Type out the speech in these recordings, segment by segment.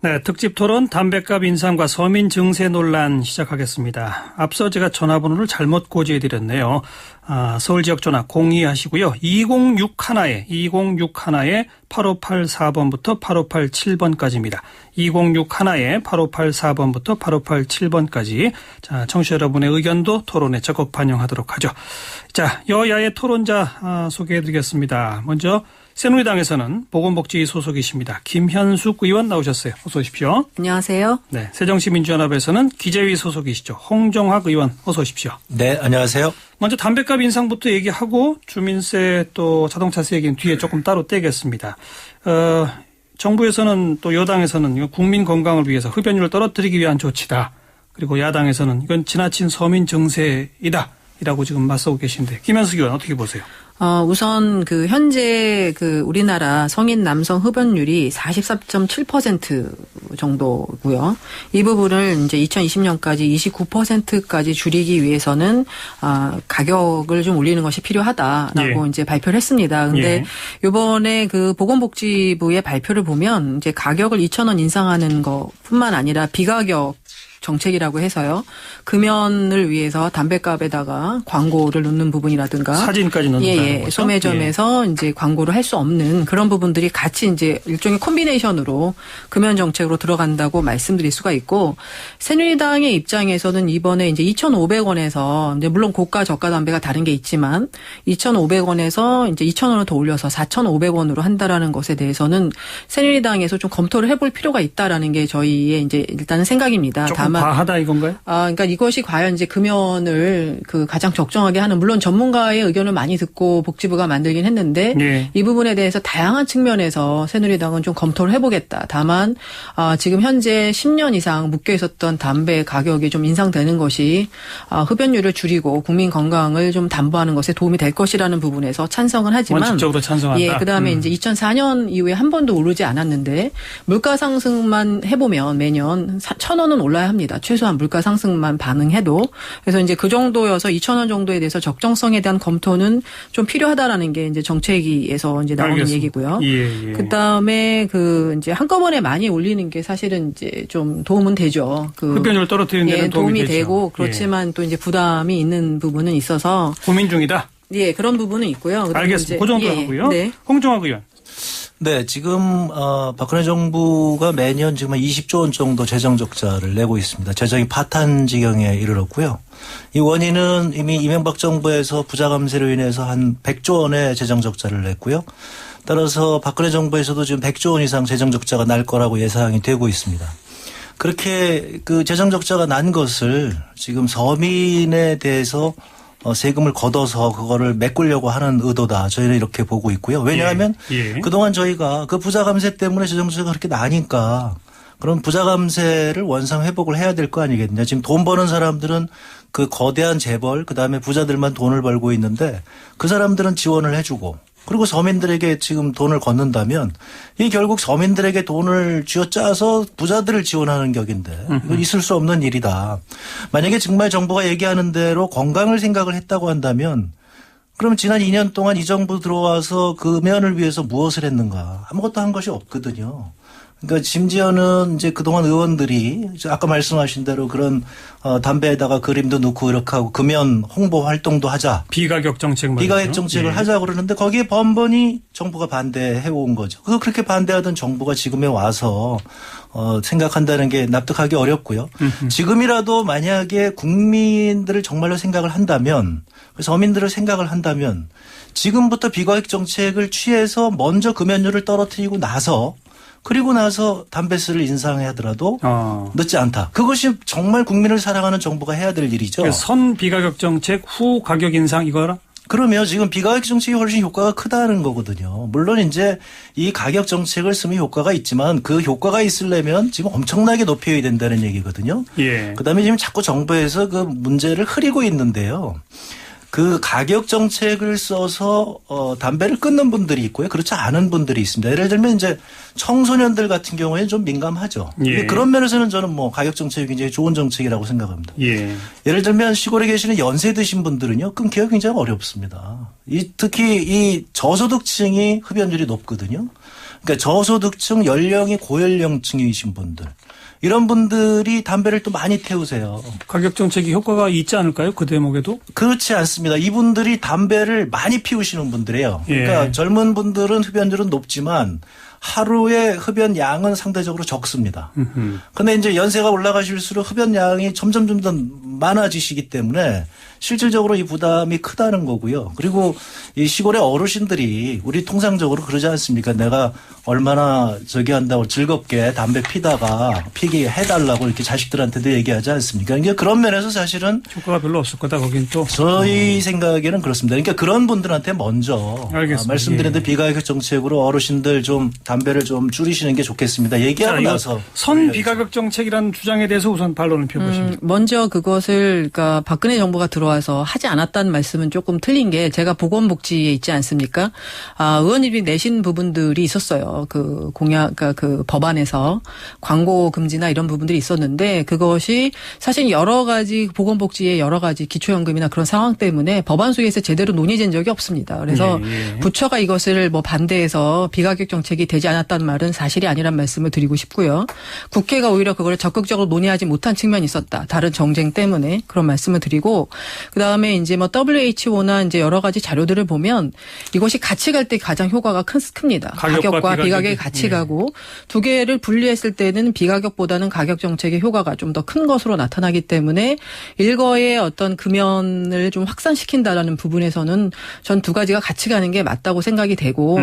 네, 특집 토론 담뱃값 인상과 서민 증세 논란 시작하겠습니다. 앞서 제가 전화번호를 잘못 고지해드렸네요. 서울 지역 전화 02하시고요. 2061에 8584번부터 8587번까지입니다. 2061에 8584번부터 8587번까지. 자, 청취자 여러분의 의견도 토론에 적극 반영하도록 하죠. 자, 여야의 토론자 소개해드리겠습니다. 먼저 새누리당에서는 보건복지 소속이십니다. 김현숙 의원 나오셨어요. 어서 오십시오. 안녕하세요. 네, 새정치민주연합에서는 기재위 소속이시죠. 홍정학 의원 어서 오십시오. 네, 안녕하세요. 먼저 담뱃값 인상부터 얘기하고 주민세 또 자동차세 얘기는 뒤에 조금 따로 떼겠습니다. 정부에서는 또 여당에서는 국민 건강을 위해서 흡연율을 떨어뜨리기 위한 조치다. 그리고 야당에서는 이건 지나친 서민 증세이다. 이라고 지금 맞서고 계신데 김현숙 의원 어떻게 보세요? 우선 현재 우리나라 성인 남성 흡연율이 44.7% 정도고요. 이 부분을 이제 2020년까지 29%까지 줄이기 위해서는 가격을 좀 올리는 것이 필요하다라고 이제 발표를 했습니다. 근데 이번에 보건복지부의 발표를 보면 이제 가격을 2,000원 인상하는 것뿐만 아니라 비가격 정책이라고 해서요. 금연을 위해서 담뱃값에다가 광고를 넣는 부분이라든가 사진까지 넣는다는 거죠. 소매점에서 이제 광고를 할 수 없는 그런 부분들이 같이 이제 일종의 콤비네이션으로 금연 정책으로 들어간다고 말씀드릴 수가 있고 새누리당의 입장에서는 이번에 이제 2,500원에서 이제 물론 고가 저가 담배가 다른 게 있지만 2,500원에서 이제 2,000원을 더 올려서 4,500원으로 한다라는 것에 대해서는 새누리당에서 좀 검토를 해볼 필요가 있다라는 게 저희의 이제 일단은 생각입니다. 조금 과하다 이건가요? 그러니까 이것이 과연 이제 금연을 가장 적정하게 하는 물론 전문가의 의견을 많이 듣고 복지부가 만들긴 했는데 이 부분에 대해서 다양한 측면에서 새누리당은 좀 검토를 해보겠다. 다만 지금 현재 10년 이상 묶여 있었던 담배 가격이 좀 인상되는 것이 흡연율을 줄이고 국민 건강을 좀 담보하는 것에 도움이 될 것이라는 부분에서 찬성은 하지만 원칙적으로 찬성한다. 그다음에 이제 2004년 이후에 한 번도 오르지 않았는데 물가 상승만 해보면 매년 1,000원은 올라야 합니다. 최소한 물가 상승만 반응해도. 그래서 이제 그 정도여서 2,000원 정도에 대해서 적정성에 대한 검토는 좀 필요하다라는 게 이제 정책위에서 이제 나오는 알겠습니다. 얘기고요. 예. 그다음에 이제 한꺼번에 많이 올리는 게 사실은 이제 좀 도움은 되죠. 흡연율 떨어뜨리는 데는 도움이 되고 그렇지만 또 이제 부담이 있는 부분은 있어서 고민 중이다. 그런 부분은 있고요. 알겠습니다. 그 정도 하고요. 네. 홍정학 의원. 네, 지금 박근혜 정부가 매년 지금 한 20조 원 정도 재정 적자를 내고 있습니다. 재정이 파탄 지경에 이르렀고요. 이 원인은 이미 이명박 정부에서 부자 감세로 인해서 한 100조 원의 재정 적자를 냈고요. 따라서 박근혜 정부에서도 지금 100조 원 이상 재정 적자가 날 거라고 예상이 되고 있습니다. 그렇게 재정 적자가 난 것을 지금 서민에 대해서 세금을 걷어서 그거를 메꾸려고 하는 의도다. 저희는 이렇게 보고 있고요. 왜냐하면 그동안 저희가 부자 감세 때문에 재정적자가 그렇게 나니까 그럼 부자 감세를 원상 회복을 해야 될 거 아니겠냐. 지금 돈 버는 사람들은 거대한 재벌 그다음에 부자들만 돈을 벌고 있는데 그 사람들은 지원을 해주고 그리고 서민들에게 지금 돈을 걷는다면 이 결국 서민들에게 돈을 쥐어짜서 부자들을 지원하는 격인데 이건 있을 수 없는 일이다. 만약에 정말 정부가 얘기하는 대로 건강을 생각을 했다고 한다면 그럼 지난 2년 동안 이 정부 들어와서 금연을 위해서 무엇을 했는가. 아무것도 한 것이 없거든요. 그러니까 심지어는 이제 그동안 의원들이 아까 말씀하신 대로 그런 담배에다가 그림도 넣고 이렇게 하고 금연 홍보 활동도 하자. 비가격 정책을 하자 그러는데 거기에 번번이 정부가 반대해 온 거죠. 그렇게 반대하던 정부가 지금에 와서 생각한다는 게 납득하기 어렵고요. 지금이라도 만약에 국민들을 정말로 생각을 한다면 서민들을 생각을 한다면 지금부터 비가격 정책을 취해서 먼저 금연율을 떨어뜨리고 나서 그리고 나서 담배세를 인상해 하더라도 늦지 않다. 그것이 정말 국민을 사랑하는 정부가 해야 될 일이죠. 선 비가격 정책 후 가격 인상 이거라? 그러면 지금 비가격 정책이 훨씬 효과가 크다는 거거든요. 물론 이제 이 가격 정책을 쓰면 효과가 있지만 그 효과가 있으려면 지금 엄청나게 높여야 된다는 얘기거든요. 그다음에 지금 자꾸 정부에서 그 문제를 흐리고 있는데요. 가격 정책을 써서 담배를 끊는 분들이 있고요. 그렇지 않은 분들이 있습니다. 예를 들면 이제 청소년들 같은 경우에는 좀 민감하죠. 그런 면에서는 저는 가격 정책이 굉장히 좋은 정책이라고 생각합니다. 예를 들면 시골에 계시는 연세 드신 분들은요. 끊기가 굉장히 어렵습니다. 특히 이 저소득층이 흡연율이 높거든요. 그러니까 저소득층, 연령이 고연령층이신 분들. 이런 분들이 담배를 또 많이 태우세요. 가격 정책이 효과가 있지 않을까요? 그 대목에도? 그렇지 않습니다. 이분들이 담배를 많이 피우시는 분들이에요. 그러니까 예. 젊은 분들은 흡연율은 높지만 하루에 흡연 양은 상대적으로 적습니다. 근데 이제 연세가 올라가실수록 흡연 양이 점점 더 많아지시기 때문에 실질적으로 이 부담이 크다는 거고요. 그리고 이 시골의 어르신들이 우리 통상적으로 그러지 않습니까? 내가 얼마나 저기 한다고 즐겁게 담배 피다가 피게 해달라고 이렇게 자식들한테도 얘기하지 않습니까? 그러니까 그런 면에서 사실은 효과가 별로 없을 거다, 거긴 또. 저희 생각에는 그렇습니다. 그러니까 그런 분들한테 먼저 알겠습니다. 말씀드렸는데 예. 비가격 정책으로 어르신들 좀 담배를 좀 줄이시는 게 좋겠습니다. 얘기하고 이거 나서 선 비가격 정책이라는 주장에 대해서 우선 반론을 펴보십니다. 먼저 그것을 그러니까 박근혜 정부가 들어와서 하지 않았다는 말씀은 조금 틀린 게 제가 보건복지에 있지 않습니까? 의원님이 내신 부분들이 있었어요. 그 공약, 그러니까 그 법안에서 광고 금지나 이런 부분들이 있었는데 그것이 사실 여러 가지 보건복지의 여러 가지 기초연금이나 그런 상황 때문에 법안 소위에서 제대로 논의된 적이 없습니다. 그래서 예. 부처가 이것을 뭐 반대해서 비가격 정책이 되지 않았다는 말은 사실이 아니란 말씀을 드리고 싶고요. 국회가 오히려 그걸 적극적으로 논의하지 못한 측면이 있었다. 다른 정쟁 때문에 그런 말씀을 드리고 그다음에 이제 뭐 WHO나 이제 여러 가지 자료들을 보면 이것이 같이 갈 때 가장 효과가 큽니다. 가격과 비가격이 같이 가고 두 개를 분리했을 때는 비가격보다는 가격 정책의 효과가 좀 더 큰 것으로 나타나기 때문에 일거의 어떤 금연을 좀 확산시킨다라는 부분에서는 전 두 가지가 같이 가는 게 맞다고 생각이 되고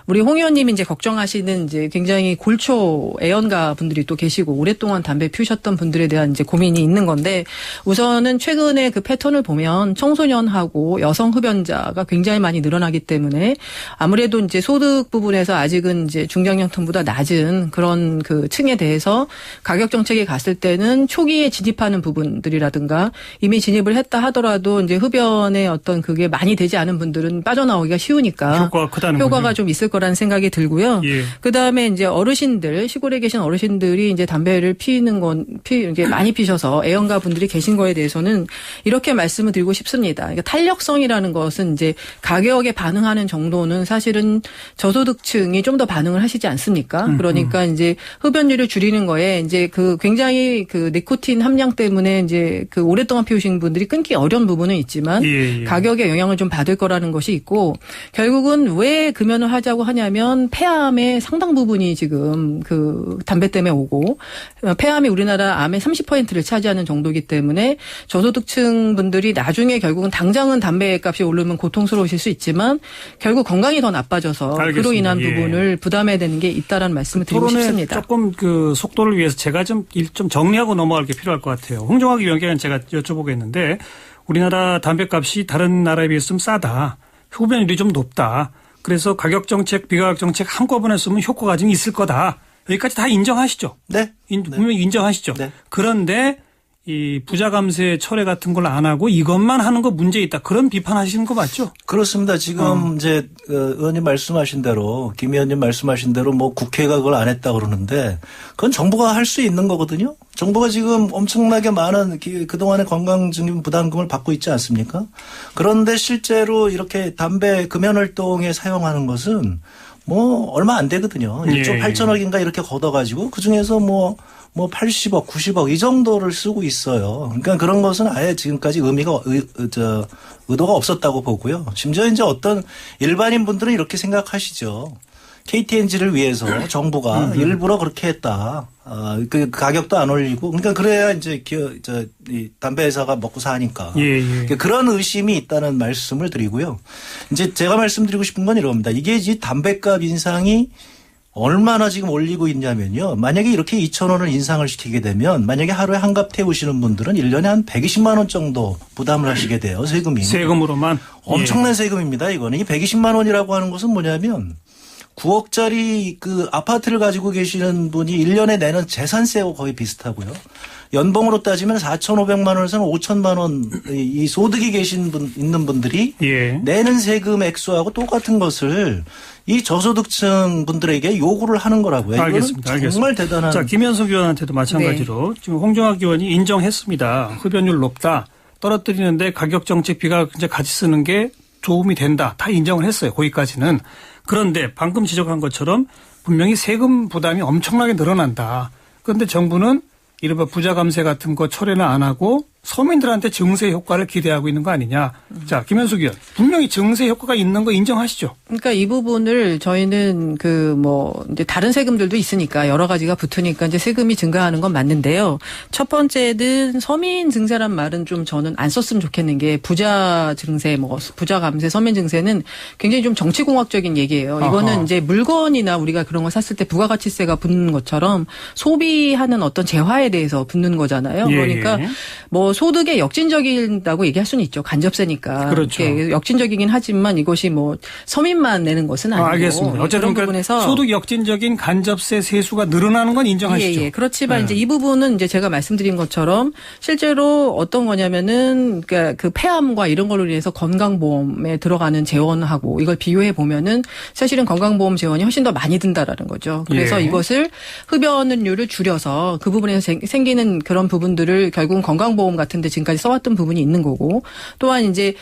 우리 홍 의원님이 이제 걱정하시는 이제 굉장히 골초 애연가 분들이 또 계시고 오랫동안 담배 피우셨던 분들에 대한 이제 고민이 있는 건데 우선은 최근에 그 패턴을 보면 청소년하고 여성 흡연자가 굉장히 많이 늘어나기 때문에 아무래도 이제 소득 부분에서 아직은 이제 중장년층보다 낮은 그런 그 층에 대해서 가격 정책이 갔을 때는 초기에 진입하는 부분들이라든가 이미 진입을 했다 하더라도 이제 흡연의 어떤 그게 많이 되지 않은 분들은 빠져나오기가 쉬우니까 효과가 크다는 효과가 거죠. 좀 있을 거라는 생각이 들고요. 예. 그다음에 이제 어르신들 시골에 계신 어르신들이 이제 담배를 피우는 건 이게 많이 피셔서 애연가 분들이 계신 거에 대해서는 이렇게 말씀을 드리고 싶습니다. 그러니까 탄력성이라는 것은 이제 가격에 반응하는 정도는 사실은 저소득층이 좀 더 반응을 하시지 않습니까? 그러니까 이제 흡연율을 줄이는 거에 이제 그 굉장히 그 니코틴 함량 때문에 이제 그 오랫동안 피우신 분들이 끊기 어려운 부분은 있지만 예. 가격에 영향을 좀 받을 거라는 것이 있고 결국은 왜 금연을 하자고 하냐면 폐암의 상당 부분이 지금 그 담배 때문에 오고 폐암이 우리나라 암의 30%를 차지하는 정도이기 때문에 저소득층 분들이 나중에 결국은 당장은 담배 값이 오르면 고통스러우실 수 있지만 결국 건강이 더 나빠져서 알겠습니다. 그로 인한 예. 부분을 부담해야 되는 게 있다라는 말씀을 드리고 토론에 싶습니다. 조금 그 속도를 위해서 제가 좀 정리하고 넘어갈 게 필요할 것 같아요. 홍종학 위원께는 제가 여쭤보겠는데 우리나라 담배값이 다른 나라에 비해서 좀 싸다. 흡연율이 좀 높다. 그래서 가격 정책, 비가격 정책 한꺼번에 쓰면 효과가 좀 있을 거다. 여기까지 다 인정하시죠? 네. 분명히 인정하시죠? 네. 그런데 이 부자 감세 철회 같은 걸 안 하고 이것만 하는 거 문제 있다. 그런 비판하시는 거 맞죠? 그렇습니다. 지금 이제 의원님 말씀하신 대로 김 의원님 말씀하신 대로 뭐 국회가 그걸 안 했다 그러는데 그건 정부가 할 수 있는 거거든요. 정부가 지금 엄청나게 많은 그동안의 건강증진 부담금을 받고 있지 않습니까? 그런데 실제로 이렇게 담배 금연 활동에 사용하는 것은 뭐 얼마 안 되거든요. 1조 예. 8천억인가 이렇게 걷어가지고 그중에서 뭐 80억, 90억 이 정도를 쓰고 있어요. 그러니까 그런 것은 아예 지금까지 의도가 없었다고 보고요. 심지어 이제 어떤 일반인 분들은 이렇게 생각하시죠. KTNG를 위해서 정부가 일부러 그렇게 했다. 그 가격도 안 올리고 그러니까 그래야 이제 이 담배 회사가 먹고 사니까. 예. 그런 의심이 있다는 말씀을 드리고요. 이제 제가 말씀드리고 싶은 건 이겁니다. 이게 이 담배값 인상이 얼마나 지금 올리고 있냐면요. 만약에 이렇게 2,000원을 인상을 시키게 되면 만약에 하루에 한갑 태우시는 분들은 1년에 한 120만 원 정도 부담을 하시게 돼요. 세금이. 세금으로만. 엄청난 세금입니다. 이거는. 이 120만 원이라고 하는 것은 뭐냐면 9억짜리 그 아파트를 가지고 계시는 분이 1년에 내는 재산세하고 거의 비슷하고요. 연봉으로 따지면 4,500만 원에서는 5천만 원 이 소득이 있는 분들이 예. 내는 세금 액수하고 똑같은 것을 이 저소득층 분들에게 요구를 하는 거라고요. 알겠습니다. 이거는 정말 대단한. 자, 김현석 의원한테도 마찬가지로 지금 홍종학 의원이 인정했습니다. 흡연율 높다. 떨어뜨리는데 가격 정책 비가격 정책 같이 쓰는 게 도움이 된다. 다 인정을 했어요. 거기까지는. 그런데 방금 지적한 것처럼 분명히 세금 부담이 엄청나게 늘어난다. 그런데 정부는 이른바 부자 감세 같은 거 철회는 안 하고 서민들한테 증세 효과를 기대하고 있는 거 아니냐. 자, 김현숙 의원. 분명히 증세 효과가 있는 거 인정하시죠? 그러니까 이 부분을 저희는 이제 다른 세금들도 있으니까 여러 가지가 붙으니까 이제 세금이 증가하는 건 맞는데요. 첫 번째는 서민 증세란 말은 좀 저는 안 썼으면 좋겠는 게 부자 증세, 부자 감세, 서민 증세는 굉장히 좀 정치공학적인 얘기예요. 이거는 아하. 이제 물건이나 우리가 그런 거 샀을 때 부가가치세가 붙는 것처럼 소비하는 어떤 재화에 대해서 붙는 거잖아요. 예, 그러니까 예. 소득에 역진적이다고 얘기할 수는 있죠. 간접세니까. 그렇죠. 역진적이긴 하지만 이것이 서민만 내는 것은 아니고. 알겠습니다. 어쨌든 그런 부분에서 소득 역진적인 간접세 세수가 늘어나는 건 인정하시죠? 예. 그렇지만 네. 이제 이 부분은 이제 제가 말씀드린 것처럼 실제로 어떤 거냐면은 그러니까 그 폐암과 이런 걸로 인해서 건강보험에 들어가는 재원하고 이걸 비교해 보면은 사실은 건강보험 재원이 훨씬 더 많이 든다라는 거죠. 그래서 예. 이것을 흡연율을 줄여서 그 부분에서 생기는 그런 부분들을 결국은 건강보험 같은데 지금까지 써왔던 부분이 있는 거고 또한 이제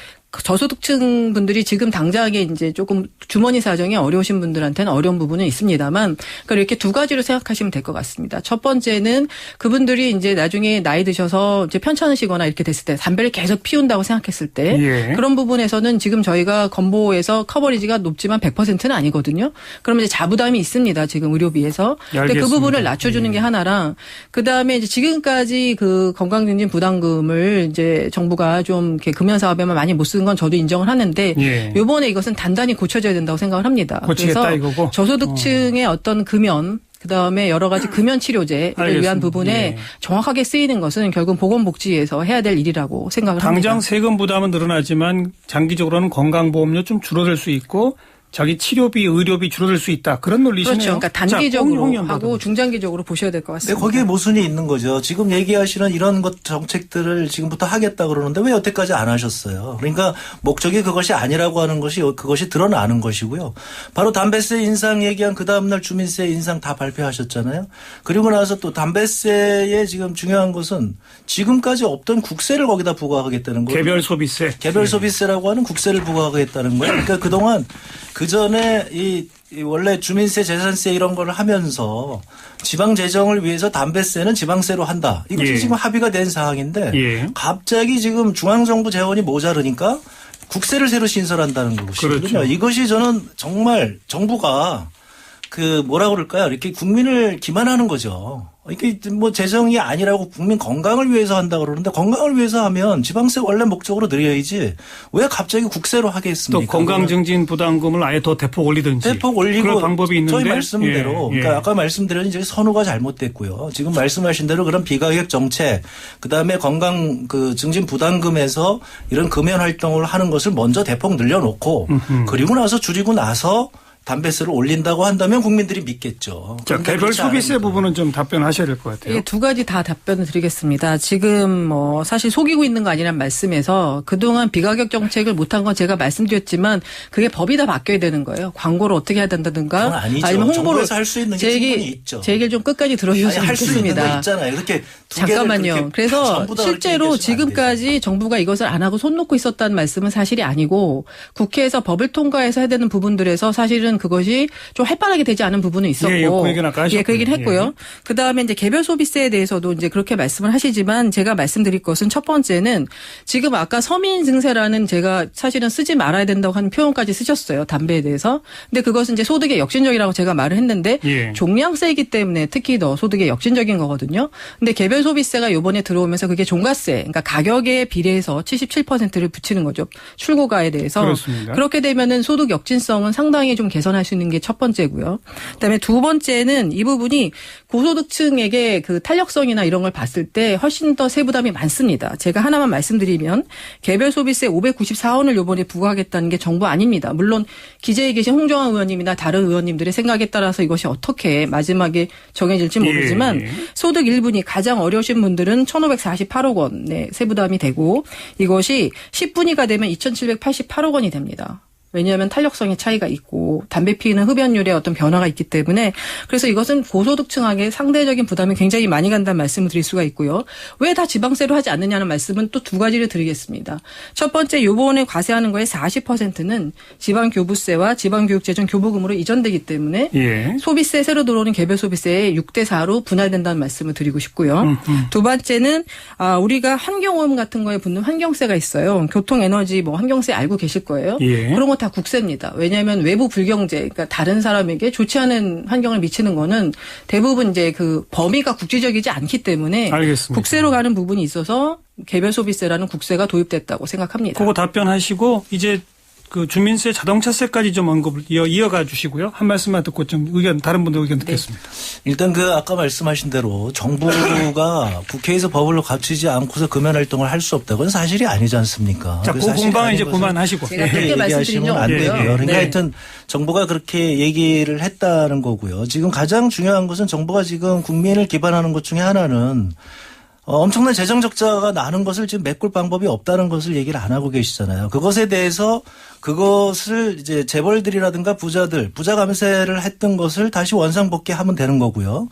저소득층 분들이 지금 당장에 이제 조금 주머니 사정이 어려우신 분들한테는 어려운 부분은 있습니다만, 그러니까 이렇게 두 가지로 생각하시면 될 것 같습니다. 첫 번째는 그분들이 이제 나중에 나이 드셔서 이제 편찮으시거나 이렇게 됐을 때 담배를 계속 피운다고 생각했을 때 예. 그런 부분에서는 지금 저희가 건보에서 커버리지가 높지만 100%는 아니거든요. 그러면 이제 자부담이 있습니다. 지금 의료비에서. 근데 그 알겠습니다. 부분을 낮춰주는 게 하나랑 그 다음에 이제 지금까지 그 건강증진 부담금을 이제 정부가 좀 이렇게 금연 사업에만 많이 못 쓴 건 저도 인정을 하는데 예. 이번에 이것은 단단히 고쳐져야 된다고 생각을 합니다. 고치겠다 그래서 이거고? 저소득층의 어떤 금연 그다음에 여러 가지 금연 치료제를 알겠습니다. 위한 부분에 예. 정확하게 쓰이는 것은 결국 보건복지에서 해야 될 일이라고 생각을 당장 합니다. 세금 부담은 늘어나지만 장기적으로는 건강보험료 좀 줄어들 수 있고 자기 치료비, 의료비 줄어들 수 있다. 그런 논리시네요. 그렇죠. 그러니까 자, 단기적으로 홍영란 하고 받아보죠. 중장기적으로 보셔야 될 것 네, 같습니다. 거기에 모순이 있는 거죠. 지금 얘기하시는 이런 것 정책들을 지금부터 하겠다 그러는데 왜 여태까지 안 하셨어요? 그러니까 목적이 그것이 아니라고 하는 것이 그것이 드러나는 것이고요. 바로 담배세 인상 얘기한 그 다음날 주민세 인상 다 발표하셨잖아요. 그리고 나서 또 담배세의 지금 중요한 것은 지금까지 없던 국세를 거기다 부과하겠다는 거예요. 개별 소비세. 개별 소비세라고 하는 국세를 부과하겠다는 거예요. 그러니까 그동안 그 전에 이 원래 주민세, 재산세 이런 걸 하면서 지방 재정을 위해서 담배세는 지방세로 한다. 이것이 예. 지금 합의가 된 사항인데 예. 갑자기 지금 중앙정부 재원이 모자르니까 국세를 새로 신설한다는 것이거든요. 그렇죠. 이것이 저는 정말 정부가 뭐라 그럴까요? 이렇게 국민을 기만하는 거죠. 이게 재정이 아니라고 국민 건강을 위해서 한다 그러는데 건강을 위해서 하면 지방세 원래 목적으로 늘려야지 왜 갑자기 국세로 하겠습니까? 또 건강증진 부담금을 아예 더 대폭 올리든지. 대폭 올리고 그런 방법이 있는데. 저희 말씀대로 예. 그러니까 아까 말씀드린 이제 선호가 잘못됐고요. 지금 말씀하신 대로 그런 비가격 정책 그다음에 건강 증진 부담금에서 이런 금연 활동을 하는 것을 먼저 대폭 늘려놓고 그리고 나서 줄이고 나서 담배세를 올린다고 한다면 국민들이 믿겠죠. 자, 개별 소비세 부분은 좀 답변하셔야 될 것 같아요. 예, 두 가지 다 답변을 드리겠습니다. 지금 사실 속이고 있는 거 아니란 말씀에서 그동안 비가격 정책을 못한 건 제가 말씀드렸지만 그게 법이 다 바뀌어야 되는 거예요. 광고를 어떻게 해야 된다든가 그건 아니죠. 아니면 홍보를 정부에서 할 수 있는 게 충분히 있죠. 제 얘기를 좀 끝까지 들어주셨으면 할 수 있는 거 좋겠습니다. 있잖아요. 그렇게 두 개를 잠깐만요. 그렇게 그래서 전부 다 그렇게 실제로 얘기하시면 안 지금까지 정부가 이것을 안 하고 손 놓고 있었다는 말씀은 사실이 아니고 국회에서 법을 통과해서 해야 되는 부분들에서 사실은 그것이 좀 활발하게 되지 않은 부분은 있었고. 예, 그 얘기는 아까 하셨고요. 그 얘기를 했고요. 예. 그다음에 이제 개별 소비세에 대해서도 이제 그렇게 말씀을 하시지만 제가 말씀드릴 것은 첫 번째는 지금 아까 서민 증세라는 제가 사실은 쓰지 말아야 된다고 하는 표현까지 쓰셨어요. 담배에 대해서. 근데 그것은 이제 소득의 역진적이라고 제가 말을 했는데 예. 종량세이기 때문에 특히 더 소득의 역진적인 거거든요. 근데 개별 소비세가 요번에 들어오면서 그게 종가세, 그러니까 가격에 비례해서 77%를 붙이는 거죠. 출고가에 대해서. 그렇습니다. 그렇게 되면은 소득 역진성은 상당히 좀 개선할 수 있는 게 첫 번째고요. 그다음에 두 번째는 이 부분이 고소득층에게 그 탄력성이나 이런 걸 봤을 때 훨씬 더 세부담이 많습니다. 제가 하나만 말씀드리면 개별 소비세 594원을 요번에 부과하겠다는 게 정부 아닙니다. 물론 기재에 계신 홍정환 의원님이나 다른 의원님들의 생각에 따라서 이것이 어떻게 마지막에 정해질지 모르지만 예. 소득 1분위 가장 어려우신 분들은 1,548억 원의 세부담이 되고 이것이 10분위가 되면 2,788억 원이 됩니다. 왜냐하면 탄력성의 차이가 있고 담배 피우는 흡연율에 어떤 변화가 있기 때문에 그래서 이것은 고소득층에게 상대적인 부담이 굉장히 많이 간다는 말씀을 드릴 수가 있고요. 왜 다 지방세로 하지 않느냐는 말씀은 또 두 가지를 드리겠습니다. 첫 번째 요번에 과세하는 거의 40%는 지방교부세와 지방교육재정 교부금으로 이전되기 때문에 예. 소비세 새로 들어오는 개별 소비세의 6대 4로 분할된다는 말씀을 드리고 싶고요. 두 번째는 우리가 환경오염 같은 거에 붙는 환경세가 있어요. 교통에너지 뭐 환경세 알고 계실 거예요. 예. 그런 거 다 국세입니다. 왜냐하면 외부 불경제, 그러니까 다른 사람에게 좋지 않은 환경을 미치는 거는 대부분 이제 그 범위가 국제적이지 않기 때문에 알겠습니다. 국세로 가는 부분이 있어서 개별 소비세라는 국세가 도입됐다고 생각합니다. 그거 답변하시고 이제 그 주민세, 자동차세까지 좀 언급을 이어가 주시고요. 한 말씀만 듣고 좀 다른 분들 의견 듣겠습니다. 일단 아까 말씀하신 대로 정부가 국회에서 법을 갖추지 않고서 금연 활동을 할 수 없다고 는 사실이 아니지 않습니까? 자, 그 공방은 이제 그만하시고. 제가 예. 그렇게 말씀드린 적 얘기하시면 안 되고요. 없고요. 그러니까 네. 하여튼 정부가 그렇게 얘기를 했다는 거고요. 지금 가장 중요한 것은 정부가 지금 국민을 기반하는 것 중에 하나는 엄청난 재정 적자가 나는 것을 지금 메꿀 방법이 없다는 것을 얘기를 안 하고 계시잖아요. 그것에 대해서 그것을 이제 재벌들이라든가 부자들, 부자 감세를 했던 것을 다시 원상복귀하면 되는 거고요.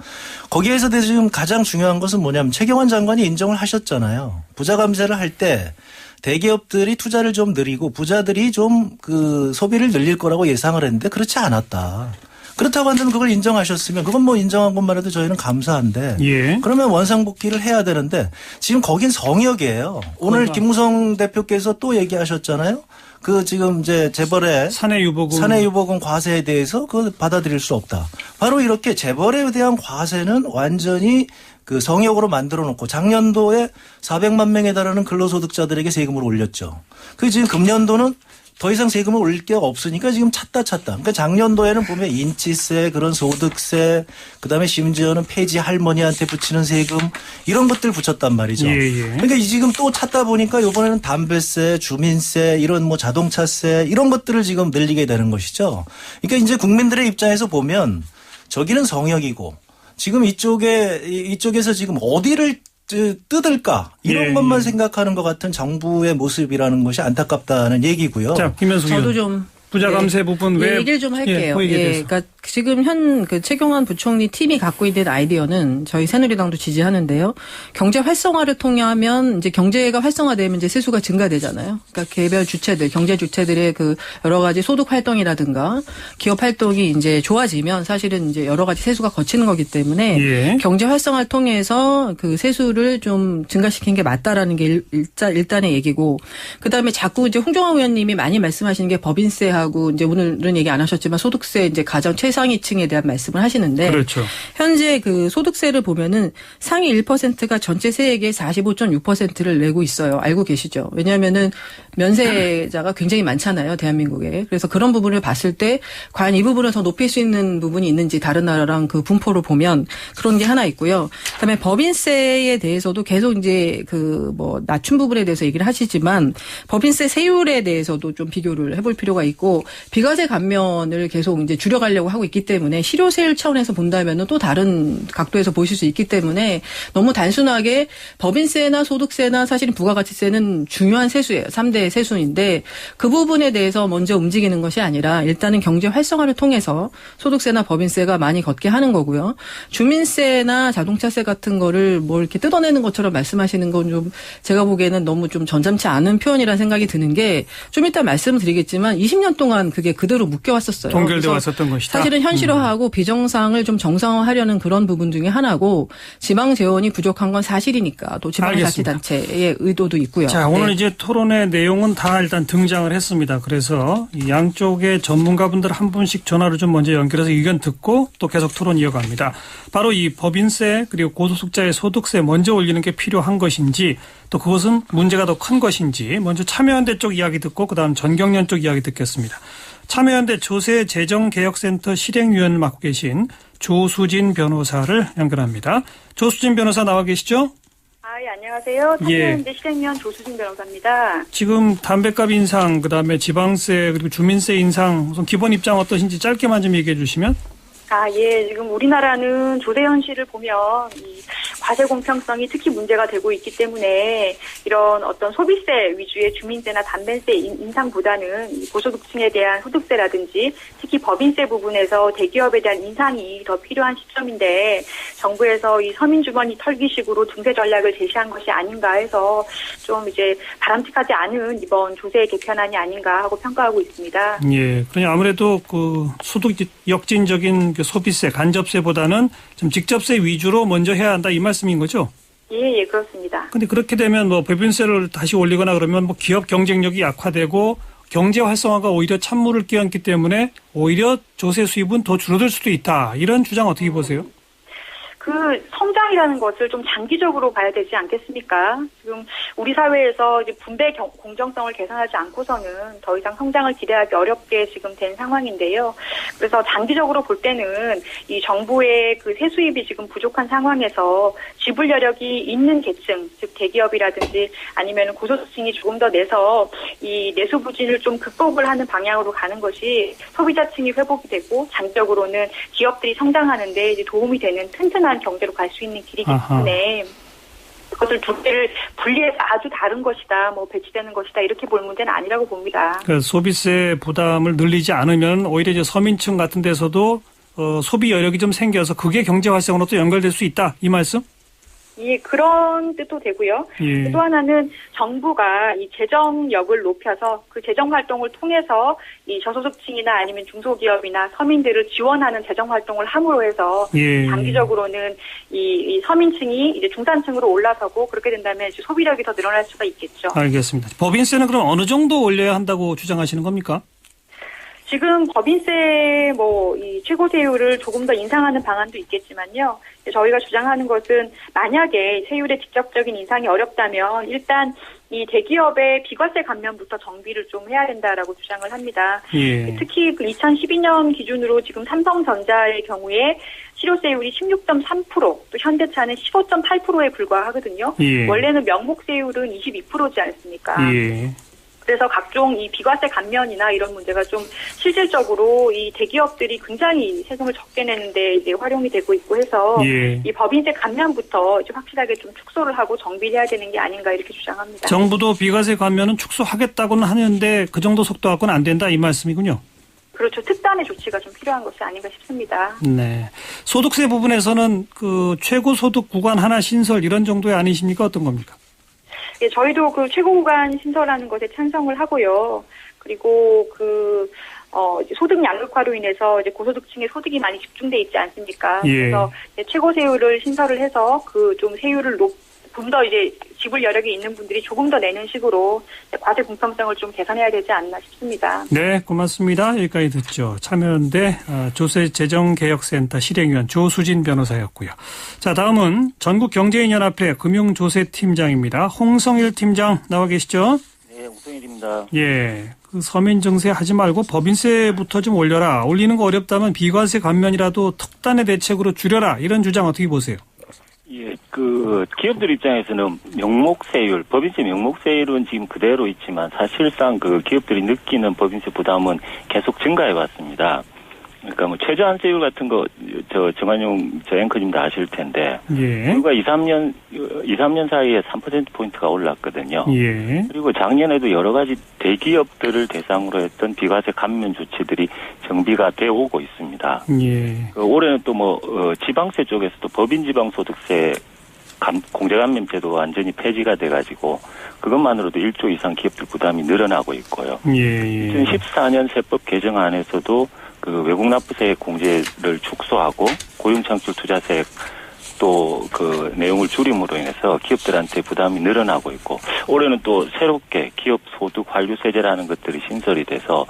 거기에서 지금 가장 중요한 것은 뭐냐면 최경환 장관이 인정을 하셨잖아요. 부자 감세를 할 때 대기업들이 투자를 좀 늘리고 부자들이 좀 그 소비를 늘릴 거라고 예상을 했는데 그렇지 않았다. 그렇다고 한다면 그걸 인정하셨으면 그건 뭐 인정한 것만 해도 저희는 감사한데 예. 그러면 원상복귀를 해야 되는데 지금 거긴 성역이에요. 오늘 김무성 대표께서 또 얘기하셨잖아요. 그 지금 이제 재벌의 사내유보금 과세에 대해서 그걸 받아들일 수 없다. 바로 이렇게 재벌에 대한 과세는 완전히 그 성역으로 만들어 놓고 작년도에 400만 명에 달하는 근로소득자들에게 세금을 올렸죠. 그 지금 금년도는 더 이상 세금을 올릴 게 없으니까 지금 찾다. 그러니까 작년도에는 보면 인치세, 그런 소득세, 그다음에 심지어는 폐지 할머니한테 붙이는 세금 이런 것들 붙였단 말이죠. 예. 그러니까 지금 또 찾다 보니까 이번에는 담배세, 주민세, 이런 뭐 자동차세 이런 것들을 지금 늘리게 되는 것이죠. 그러니까 이제 국민들의 입장에서 보면 저기는 성역이고 지금 이쪽에서 지금 어디를 뜯을까 이런 것만 생각하는 것 같은 정부의 모습이라는 것이 안타깝다는 얘기고요. 자, 김현숙 의원. 저도 좀 부자 감세 부분 왜 얘기를 좀 할게요. 예, 그러니까 지금 그 최경환 부총리 팀이 갖고 있는 아이디어는 저희 새누리당도 지지하는데요. 경제 활성화를 통하면 이제 경제가 활성화되면 이제 세수가 증가되잖아요. 그러니까 개별 주체들, 경제 주체들의 그 여러 가지 소득 활동이라든가 기업 활동이 이제 좋아지면 사실은 이제 여러 가지 세수가 거치는 거기 때문에 예. 경제 활성화를 통해서 그 세수를 좀 증가시킨 게 맞다라는 게 일단의 얘기고 그다음에 자꾸 이제 홍종학 의원님이 많이 말씀하시는 게 법인세하고 이제 오늘은 얘기 안 하셨지만 소득세 이제 가장 최상위층에 대한 말씀을 하시는데 그렇죠. 현재 그 소득세를 보면은 상위 1%가 전체 세액의 45.6%를 내고 있어요. 알고 계시죠? 왜냐하면은 면세자가 굉장히 많잖아요, 대한민국에. 그래서 그런 부분을 봤을 때 과연 이 부분을 더 높일 수 있는 부분이 있는지 다른 나라랑 그 분포를 보면 그런 게 하나 있고요. 그다음에 법인세에 대해서도 계속 이제 그 뭐 낮춘 부분에 대해서 얘기를 하시지만 법인세 세율에 대해서도 좀 비교를 해볼 필요가 있고 비과세 감면을 계속 이제 줄여가려고 하고 있기 때문에 실효세율 차원에서 본다면은 또 다른 각도에서 보실 수 있기 때문에 너무 단순하게 법인세나 소득세나 사실은 부가가치세는 중요한 세수예요. 3대 세수인데 그 부분에 대해서 먼저 움직이는 것이 아니라 일단은 경제 활성화를 통해서 소득세나 법인세가 많이 걷게 하는 거고요. 주민세나 자동차세 같은 거를 뭐 이렇게 뜯어내는 것처럼 말씀하시는 건 좀 제가 보기에는 너무 좀 전잠치 않은 표현이라는 생각이 드는 게 좀 이따 말씀드리겠지만 20년 동안 그게 그대로 묶여왔었어요. 동결돼 왔었던 것이다. 사실은 현실화하고 비정상을 좀 정상화하려는 그런 부분 중에 하나고 지방 재원이 부족한 건 사실이니까 또 지방자치단체의 의도도 있고요. 자, 오늘 이제 토론의 내용은 다 일단 등장을 했습니다. 그래서 이 양쪽의 전문가분들 한 분씩 전화로 좀 먼저 연결해서 의견 듣고 또 계속 토론 이어갑니다. 바로 이 법인세 그리고 고소득자의 소득세 먼저 올리는 게 필요한 것인지 또 그것은 문제가 더 큰 것인지 먼저 참여연대 쪽 이야기 듣고 그다음 전경련 쪽 이야기 듣겠습니다. 참여연대 조세재정개혁센터 실행위원을 맡고 계신 조수진 변호사를 연결합니다. 조수진 변호사 나와 계시죠? 예, 안녕하세요. 참여연대 실행위원 조수진 변호사입니다. 지금 담배값 인상, 그다음에 지방세 그리고 주민세 인상 우선 기본 입장 어떠신지 짧게만 좀 얘기해 주시면. 예. 지금 우리나라는 조세 현실을 보면 이 과세 공평성이 특히 문제가 되고 있기 때문에 이런 어떤 소비세 위주의 주민세나 담배세 인상보다는 이 고소득층에 대한 소득세라든지 특히 법인세 부분에서 대기업에 대한 인상이 더 필요한 시점인데 정부에서 이 서민 주머니 털기식으로 증세 전략을 제시한 것이 아닌가 해서 좀 이제 바람직하지 않은 이번 조세 개편안이 아닌가 하고 평가하고 있습니다. 예, 그러니 아무래도 그 소득 역진적인 그 소비세, 간접세보다는 좀 직접세 위주로 먼저 해야 한다 이 말씀인 거죠? 예, 그렇습니다. 근데 그렇게 되면 뭐 법인세를 다시 올리거나 그러면 뭐 기업 경쟁력이 약화되고 경제 활성화가 오히려 찬물을 끼얹기 때문에 오히려 조세 수입은 더 줄어들 수도 있다. 이런 주장 어떻게 보세요? 그 성장이라는 것을 좀 장기적으로 봐야 되지 않겠습니까? 지금 우리 사회에서 이제 분배 공정성을 개선하지 않고서는 더 이상 성장을 기대하기 어렵게 지금 된 상황인데요. 그래서 장기적으로 볼 때는 이 정부의 그 세수입이 지금 부족한 상황에서 지불 여력이 있는 계층, 즉 대기업이라든지 아니면 고소득층이 조금 더 내서 이 내수 부진을 좀 극복을 하는 방향으로 가는 것이 소비자층이 회복이 되고 장기적으로는 기업들이 성장하는 데 이제 도움이 되는 튼튼한 경제로 갈 수 있는 길이기 때문에 그것을 두 개를 분리해서 아주 다른 것이다, 뭐 배치되는 것이다 이렇게 볼 문제는 아니라고 봅니다. 그 소비세 부담을 늘리지 않으면 오히려 이제 서민층 같은 데서도 소비 여력이 좀 생겨서 그게 경제 활성으로 또 연결될 수 있다 이 말씀? 예, 그런 뜻도 되고요. 예. 또 하나는 정부가 이 재정력을 높여서 그 재정 활동을 통해서 이 저소득층이나 아니면 중소기업이나 서민들을 지원하는 재정 활동을 함으로 해서 예. 장기적으로는 이 서민층이 이제 중산층으로 올라서고 그렇게 된다면 이제 소비력이 더 늘어날 수가 있겠죠. 알겠습니다. 법인세는 그럼 어느 정도 올려야 한다고 주장하시는 겁니까? 지금 법인세 이 최고세율을 조금 더 인상하는 방안도 있겠지만요. 저희가 주장하는 것은 만약에 세율의 직접적인 인상이 어렵다면 일단 이 대기업의 비과세 감면부터 정비를 좀 해야 된다라고 주장을 합니다. 예. 특히 그 2012년 기준으로 지금 삼성전자의 경우에 실효세율이 16.3%, 또 현대차는 15.8%에 불과하거든요. 예. 원래는 명목세율은 22%지 않습니까? 예. 그래서 각종 이 비과세 감면이나 이런 문제가 좀 실질적으로 이 대기업들이 굉장히 세금을 적게 내는데 이제 활용이 되고 있고 해서 예. 이 법인세 감면부터 이제 확실하게 좀 축소를 하고 정비를 해야 되는 게 아닌가 이렇게 주장합니다. 정부도 비과세 감면은 축소하겠다고는 하는데 그 정도 속도 갖고는 안 된다 이 말씀이군요. 그렇죠. 특단의 조치가 좀 필요한 것이 아닌가 싶습니다. 네. 소득세 부분에서는 그 최고소득 구간 하나 신설 이런 정도의 아니십니까? 어떤 겁니까? 예, 저희도 그 최고구간 신설하는 것에 찬성을 하고요. 그리고 이제 소득 양극화로 인해서 이제 고소득층의 소득이 많이 집중돼 있지 않습니까? 예. 그래서 최고 세율을 신설을 해서 그 좀 세율을 좀 더 이제 지불 여력이 있는 분들이 조금 더 내는 식으로 과세 공평성을 좀 개선해야 되지 않나 싶습니다. 네, 고맙습니다. 여기까지 듣죠. 참여연대 조세재정개혁센터 실행위원 조수진 변호사였고요. 자, 다음은 전국경제인연합회 금융조세팀장입니다. 홍성일 팀장 나와 계시죠? 네, 홍성일입니다. 예, 그 서민 증세 하지 말고 법인세부터 좀 올려라. 올리는 거 어렵다면 비과세 감면이라도 특단의 대책으로 줄여라. 이런 주장 어떻게 보세요? 예, 기업들 입장에서는 명목세율, 법인세 명목세율은 지금 그대로 있지만 사실상 그 기업들이 느끼는 법인세 부담은 계속 증가해 왔습니다. 그러니까 뭐 최저한세율 같은 거 정한용 앵커님도 아실 텐데. 예. 불과 2, 3년 사이에 3%포인트가 올랐거든요. 예. 그리고 작년에도 여러 가지 대기업들을 대상으로 했던 비과세 감면 조치들이 정비가 되어 오고 있습니다. 예. 올해는 또 지방세 쪽에서도 법인지방소득세 공제감면 제도가 완전히 폐지가 돼가지고 그것만으로도 1조 이상 기업들 부담이 늘어나고 있고요. 예. 2014년 세법 개정안에서도 그 외국 납부세 공제를 축소하고 고용창출 투자세 또 그 내용을 줄임으로 인해서 기업들한테 부담이 늘어나고 있고 올해는 또 새롭게 기업 소득 환류세제라는 것들이 신설이 돼서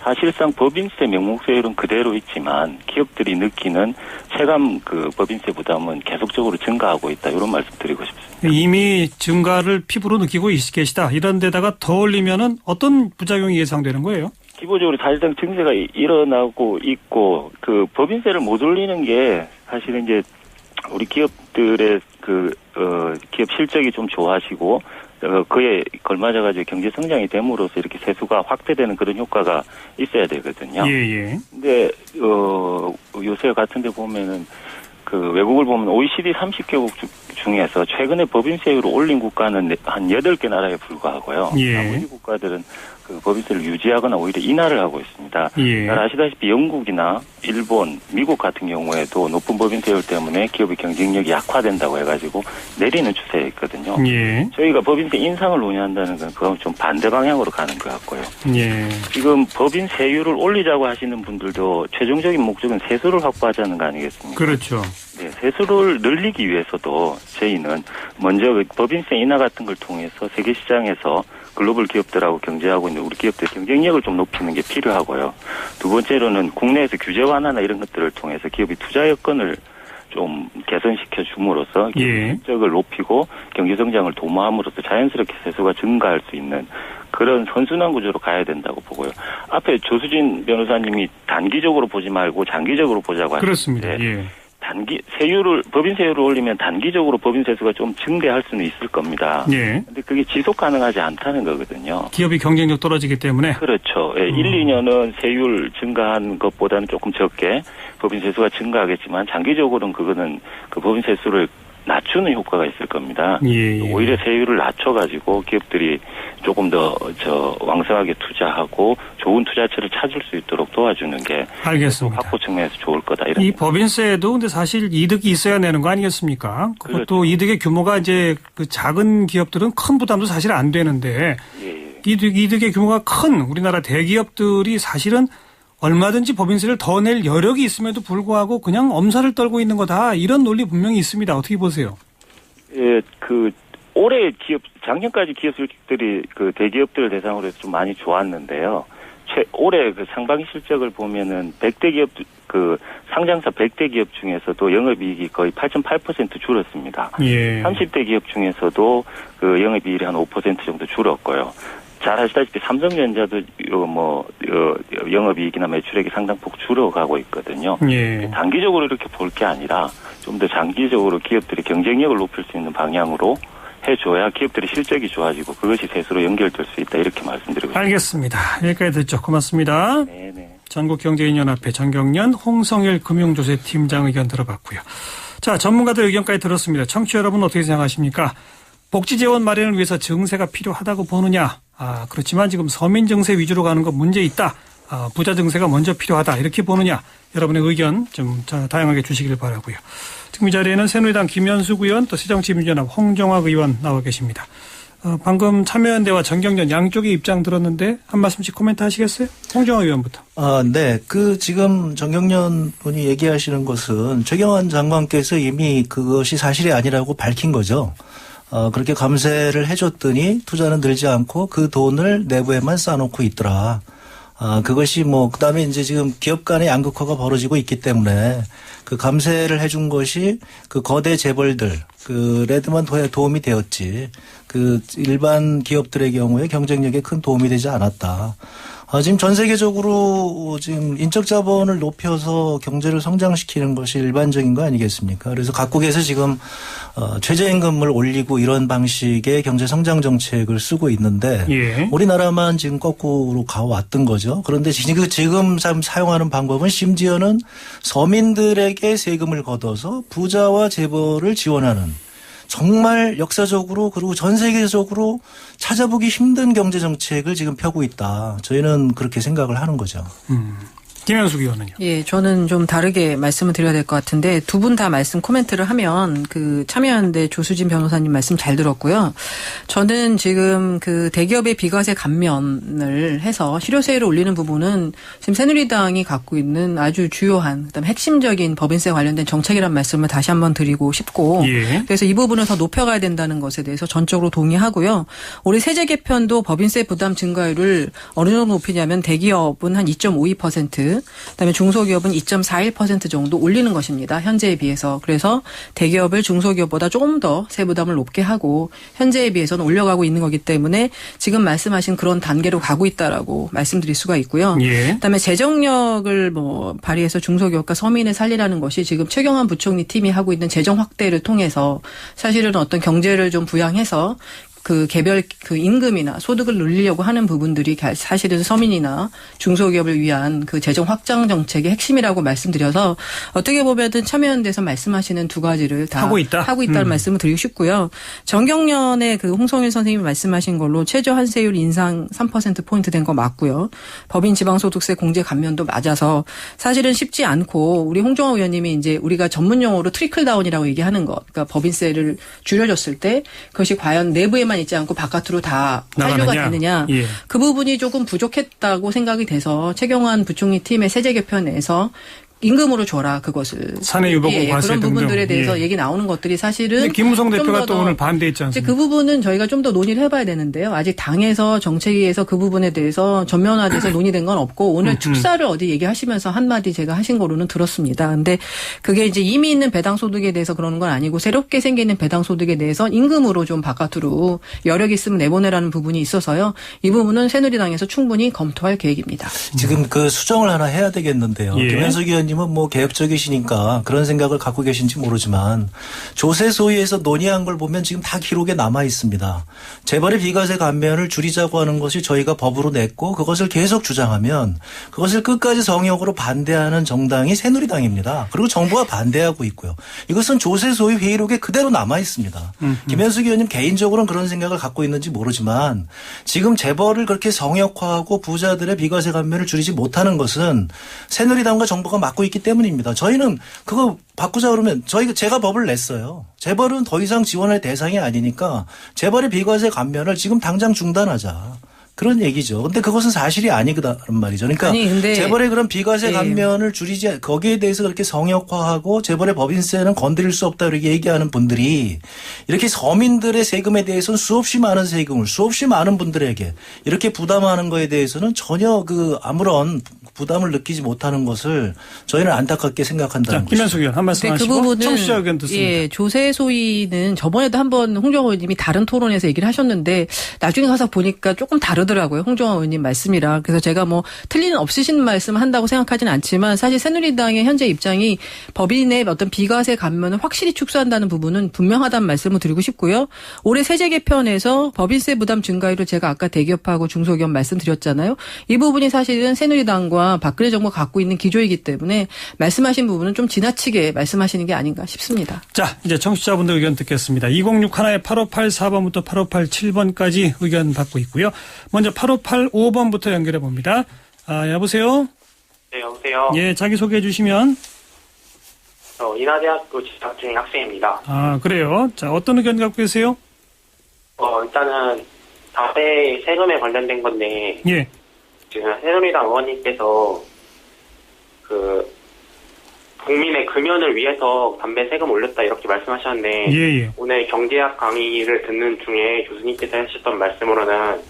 사실상 법인세 명목세율은 그대로 있지만 기업들이 느끼는 체감 그 법인세 부담은 계속적으로 증가하고 있다 이런 말씀 드리고 싶습니다. 이미 증가를 피부로 느끼고 계시다. 이런 데다가 더 올리면은 어떤 부작용이 예상되는 거예요? 기본적으로 사실상 증세가 일어나고 있고 그 법인세를 못 올리는 게 사실은 이제 우리 기업들의 기업 실적이 좀 좋아지고 그에 걸맞아가지고 경제 성장이 됨으로써 이렇게 세수가 확대되는 그런 효과가 있어야 되거든요. 예. 근데 요새 같은데 보면은 그 외국을 보면 OECD 30개국 중에서 최근에 법인세율을 올린 국가는 한 8개 나라에 불과하고요. 예. 나머지 국가들은 그 법인세를 유지하거나 오히려 인하를 하고 있습니다. 예. 잘 아시다시피 영국이나 일본, 미국 같은 경우에도 높은 법인세율 때문에 기업의 경쟁력이 약화된다고 해가지고 내리는 추세에 있거든요. 예. 저희가 법인세 인상을 논의한다는 건 그건 좀 반대 방향으로 가는 것 같고요. 예. 지금 법인세율을 올리자고 하시는 분들도 최종적인 목적은 세수를 확보하자는 거 아니겠습니까? 그렇죠. 네, 세수를 늘리기 위해서도 저희는 먼저 그 법인세 인하 같은 걸 통해서 세계 시장에서 글로벌 기업들하고 경쟁하고 있는 우리 기업들의 경쟁력을 좀 높이는 게 필요하고요. 두 번째로는 국내에서 규제 완화나 이런 것들을 통해서 기업이 투자 여건을 좀 개선시켜 줌으로써 예. 실적을 높이고 경제 성장을 도모함으로써 자연스럽게 세수가 증가할 수 있는 그런 선순환 구조로 가야 된다고 보고요. 앞에 조수진 변호사님이 단기적으로 보지 말고 장기적으로 보자고 하셨는데 그렇습니다. 예. 법인세율을 올리면 단기적으로 법인세수가 좀 증대할 수는 있을 겁니다. 예. 근데 그게 지속 가능하지 않다는 거거든요. 기업이 경쟁력 떨어지기 때문에. 그렇죠. 예, 1, 2년은 세율 증가한 것보다는 조금 적게 법인세수가 증가하겠지만 장기적으로는 그거는 그 법인세수를 낮추는 효과가 있을 겁니다. 예. 오히려 세율을 낮춰가지고 기업들이 조금 더 왕성하게 투자하고 좋은 투자처를 찾을 수 있도록 도와주는 게 알겠습니다. 확보 측면에서 좋을 거다. 이런. 이 법인세도 근데 사실 이득이 있어야 내는 거 아니겠습니까? 그것도 그렇죠. 이득의 규모가 이제 그 작은 기업들은 큰 부담도 사실 안 되는데 예. 이득의 규모가 큰 우리나라 대기업들이 사실은 얼마든지 법인세를 더 낼 여력이 있음에도 불구하고 그냥 엄살을 떨고 있는 거다. 이런 논리 분명히 있습니다. 어떻게 보세요? 예, 올해 작년까지 기업 실적들이 그 대기업들을 대상으로 해서 좀 많이 좋았는데요. 올해 그 상반기 실적을 보면은 100대 기업, 상장사 100대 기업 중에서도 영업이익이 거의 8.8% 줄었습니다. 예. 30대 기업 중에서도 그 영업이익이 한 5% 정도 줄었고요. 잘 아시다시피 삼성전자도 영업이익이나 매출액이 상당폭 줄어가고 있거든요. 예. 단기적으로 이렇게 볼 게 아니라 좀 더 장기적으로 기업들이 경쟁력을 높일 수 있는 방향으로 해줘야 기업들의 실적이 좋아지고 그것이 세수로 연결될 수 있다 이렇게 말씀드리고 있습니다. 알겠습니다. 여기까지 듣죠. 고맙습니다. 네네. 전국경제인연합회 정경련 홍성일 금융조세팀장 의견 들어봤고요. 자, 전문가들 의견까지 들었습니다. 청취자 여러분 어떻게 생각하십니까? 복지재원 마련을 위해서 증세가 필요하다고 보느냐? 그렇지만 지금 서민 증세 위주로 가는 거 문제 있다. 부자 증세가 먼저 필요하다. 이렇게 보느냐? 여러분의 의견 좀 다양하게 주시길 바라고요. 지금 이 자리에는 새누리당 김현숙 의원 또 새정치민주연합 홍정학 의원 나와 계십니다. 방금 참여연대와 정경련 양쪽의 입장 들었는데 한 말씀씩 코멘트 하시겠어요? 홍정학 의원부터. 네. 지금 정경련 분이 얘기하시는 것은 최경환 장관께서 이미 그것이 사실이 아니라고 밝힌 거죠. 그렇게 감세를 해줬더니 투자는 늘지 않고 그 돈을 내부에만 쌓아놓고 있더라. 그것이 그다음에 이제 지금 기업 간의 양극화가 벌어지고 있기 때문에 그 감세를 해준 것이 그 거대 재벌들, 그래도만 도움이 되었지. 그 일반 기업들의 경우에 경쟁력에 큰 도움이 되지 않았다. 지금 전 세계적으로 지금 인적 자본을 높여서 경제를 성장시키는 것이 일반적인 거 아니겠습니까? 그래서 각국에서 지금 최저임금을 올리고 이런 방식의 경제 성장 정책을 쓰고 있는데 예. 우리나라만 지금 거꾸로 가왔던 거죠. 그런데 지금 사용하는 방법은 심지어는 서민들에게 세금을 걷어서 부자와 재벌을 지원하는 정말 역사적으로 그리고 전 세계적으로 찾아보기 힘든 경제 정책을 지금 펴고 있다. 저희는 그렇게 생각을 하는 거죠. 김현숙 의원은요? 예, 저는 좀 다르게 말씀을 드려야 될 것 같은데 두 분 다 말씀 코멘트를 하면 참여연대 조수진 변호사님 말씀 잘 들었고요. 저는 지금 대기업의 비과세 감면을 해서 실효세율을 올리는 부분은 지금 새누리당이 갖고 있는 아주 주요한 그다음에 핵심적인 법인세 관련된 정책이라는 말씀을 다시 한번 드리고 싶고 예. 그래서 이 부분을 더 높여가야 된다는 것에 대해서 전적으로 동의하고요. 올해 세제 개편도 법인세 부담 증가율을 어느 정도 높이냐면 대기업은 한 2.52%, 그다음에 중소기업은 2.41% 정도 올리는 것입니다. 현재에 비해서. 그래서 대기업을 중소기업보다 조금 더 세부담을 높게 하고 현재에 비해서는 올려가고 있는 거기 때문에 지금 말씀하신 그런 단계로 가고 있다라고 말씀드릴 수가 있고요. 예. 그다음에 재정력을 발휘해서 중소기업과 서민을 살리라는 것이 지금 최경환 부총리 팀이 하고 있는 재정 확대를 통해서 사실은 어떤 경제를 좀 부양해서 그 개별 그 임금이나 소득을 늘리려고 하는 부분들이 사실은 서민이나 중소기업을 위한 그 재정 확장 정책의 핵심이라고 말씀드려서 어떻게 보면은 참여연대에서 말씀하시는 두 가지를 다 하고 있다는 말씀을 드리고 싶고요. 정경련의 그 홍성일 선생님이 말씀하신 걸로 최저 한세율 인상 3%포인트 된 거 맞고요. 법인 지방소득세 공제 감면도 맞아서 사실은 쉽지 않고 우리 홍정화 의원님이 이제 우리가 전문 용어로 트리클 다운이라고 얘기하는 거. 그러니까 법인세를 줄여줬을 때 그것이 과연 내부에만 있지 않고 바깥으로 다 환류가 되느냐. 예. 그 부분이 조금 부족했다고 생각이 돼서 최경환 부총리 팀의 세제 개편에서 임금으로 줘라 그것을. 사내유보고 과세 그런 등등. 부분들에 대해서 얘기 나오는 것들이 사실은. 김무성 대표가 또 오늘 반대했지 않습니까? 그 부분은 저희가 좀 더 논의를 해봐야 되는데요. 아직 당에서 정책위에서 그 부분에 대해서 전면화돼서 논의된 건 없고 오늘 축사를 어디 얘기하시면서 한마디 제가 하신 거로는 들었습니다. 근데 그게 이제 이미 있는 배당소득에 대해서 그러는 건 아니고 새롭게 생기는 배당소득에 대해서 임금으로 좀 바깥으로 여력 있으면 내보내라는 부분이 있어서요. 이 부분은 새누리당에서 충분히 검토할 계획입니다. 지금 그 수정을 하나 해야 되겠는데요. 예. 김현석 의원님은 뭐 개혁적이시니까 그런 생각을 갖고 계신지 모르지만 조세 소위에서 논의한 걸 보면 지금 다 기록에 남아 있습니다. 재벌의 비과세 감면을 줄이자고 하는 것이 저희가 법으로 냈고 그것을 계속 주장하면 그것을 끝까지 성역으로 반대하는 정당이 새누리당입니다. 그리고 정부가 반대하고 있고요. 이것은 조세 소위 회의록에 그대로 남아 있습니다. 김현숙 의원님 개인적으로는 그런 생각을 갖고 있는지 모르지만 지금 재벌을 그렇게 성역화하고 부자들의 비과세 감면을 줄이지 못하는 것은 새누리당과 정부가 맡고 있기 때문입니다. 저희는 그거 바꾸자 그러면 제가 법을 냈어요. 재벌은 더 이상 지원할 대상이 아니니까 재벌의 비과세 감면을 지금 당장 중단하자. 그런 얘기죠. 근데 그것은 사실이 아니거든 말이죠. 그러니까 재벌의 그런 비과세 감면을 줄이지 거기에 대해서 그렇게 성역화하고 재벌의 법인세는 건드릴 수 없다 이렇게 얘기하는 분들이 이렇게 서민들의 세금에 대해서는 수없이 많은 세금을 수없이 많은 분들에게 이렇게 부담하는 거에 대해서는 전혀 아무런 부담을 느끼지 못하는 것을 저희는 안타깝게 생각한다는 거죠. 김현숙 의원 한 말씀 하시고 그 부분은 청취자 의견 듣습니다. 예, 조세 소위는 저번에도 한번 홍정화 의원님이 다른 토론에서 얘기를 하셨는데 나중에 가서 보니까 조금 다르더라고요. 홍정화 의원님 말씀이랑. 그래서 제가 뭐 틀리는 없으신 말씀을 한다고 생각하진 않지만 사실 새누리당의 현재 입장이 법인의 어떤 비과세 감면을 확실히 축소한다는 부분은 분명하다는 말씀을 드리고 싶고요. 올해 세제 개편에서 법인세 부담 증가율을 제가 아까 대기업하고 중소기업 말씀드렸잖아요. 이 부분이 사실은 새누리당과 박근혜 정부가 갖고 있는 기조이기 때문에 말씀하신 부분은 좀 지나치게 말씀하시는 게 아닌가 싶습니다. 자, 이제 청취자분들 의견 듣겠습니다. 2061의 8584번부터 8587번까지 의견 받고 있고요. 먼저 8585번부터 연결해 봅니다. 여보세요? 네, 여보세요? 예, 자기소개해 주시면. 인하대학교 재학 중인 학생입니다. 그래요? 자, 어떤 의견 갖고 계세요? 일단은 담배 세금에 관련된 건데 예. 지금 새누리당 의원님께서 국민의 금연을 위해서 담배 세금 올렸다 이렇게 말씀하셨는데 예. 오늘 경제학 강의를 듣는 중에 교수님께서 하셨던 말씀으로는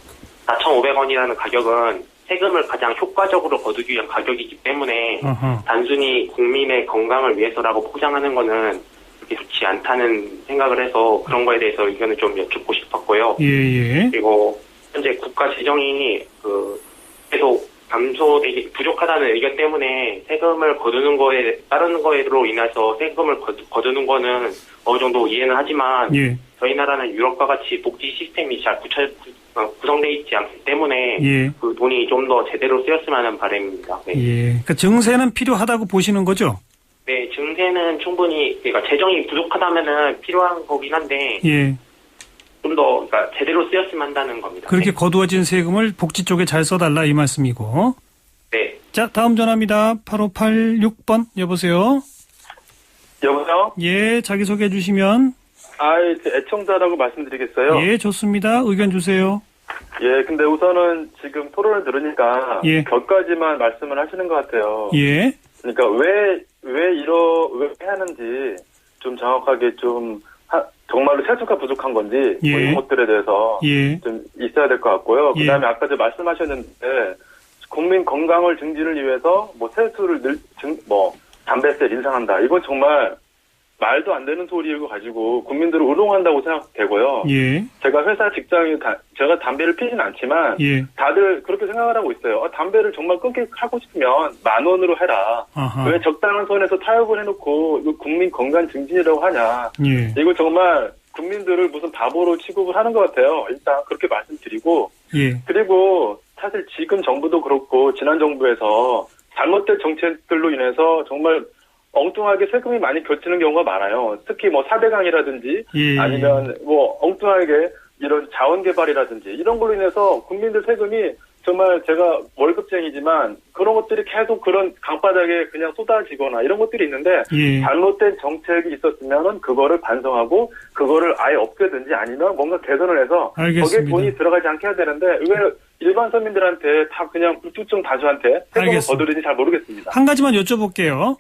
4,500원이라는 가격은 세금을 가장 효과적으로 거두기 위한 가격이기 때문에 단순히 국민의 건강을 위해서라고 포장하는 거는 그렇게 좋지 않다는 생각을 해서 그런 거에 대해서 의견을 좀 여쭙고 싶었고요. 예. 그리고 현재 국가 재정이 계속 감소되기 부족하다는 의견 때문에 세금을 거두는 거에 다른 거로 인해서 세금을 거두는 거는 어느 정도 이해는 하지만 저희 나라는 유럽과 같이 복지 시스템이 잘 구성되어 있지 않기 때문에 그 돈이 좀 더 제대로 쓰였으면 하는 바람입니다. 네. 그러니까 증세는 필요하다고 보시는 거죠? 네, 증세는 충분히 그러니까 재정이 부족하다면은 필요한 거긴 한데 좀 더 그러니까 제대로 쓰였으면 한다는 겁니다. 그렇게 거두어진 세금을 복지 쪽에 잘 써달라 이 말씀이고. 네. 자, 다음 전화입니다. 8586번 여보세요. 여보세요? 예, 자기소개해 주시면. 애청자라고 말씀드리겠어요? 예, 좋습니다. 의견 주세요. 예, 근데 우선은 지금 토론을 들으니까 몇 가지만 말씀을 하시는 것 같아요. 예. 그러니까 왜 하는지 좀 정확하게 좀 정말로 세수가 부족한 건지 뭐 이런 것들에 대해서 좀 있어야 될 것 같고요. 그다음에 아까 말씀하셨는데 국민 건강을 증진을 위해서 뭐 세수를 담배세를 인상한다. 이건 정말 말도 안 되는 소리를 가지고 국민들을 우롱한다고 생각되고요. 제가 회사 직장에 제가 담배를 피진 않지만 다들 그렇게 생각을 하고 있어요. 담배를 정말 끊게 하고 싶으면 10,000원으로 해라. 왜 적당한 선에서 타협을 해놓고 이거 국민 건강 증진이라고 하냐. 이거 정말 국민들을 무슨 바보로 취급을 하는 것 같아요. 일단 그렇게 말씀드리고 예. 그리고 사실 지금 정부도 그렇고 지난 정부에서 잘못된 정책들로 인해서 정말 엉뚱하게 세금이 많이 겹치는 경우가 많아요. 특히 뭐 4대강이라든지 예. 아니면 뭐 엉뚱하게 이런 자원개발이라든지 이런 걸로 인해서 국민들 세금이 정말 제가 월급쟁이지만 그런 것들이 계속 그런 강바닥에 그냥 쏟아지거나 이런 것들이 있는데 예. 잘못된 정책이 있었으면은 그거를 반성하고 그거를 아예 없애든지 아니면 뭔가 개선을 해서 알겠습니다. 거기에 돈이 들어가지 않게 해야 되는데 왜 일반 서민들한테 다 그냥 불특정 다수한테 세금을 알겠습니다. 거두는지 잘 모르겠습니다. 한 가지만 여쭤볼게요.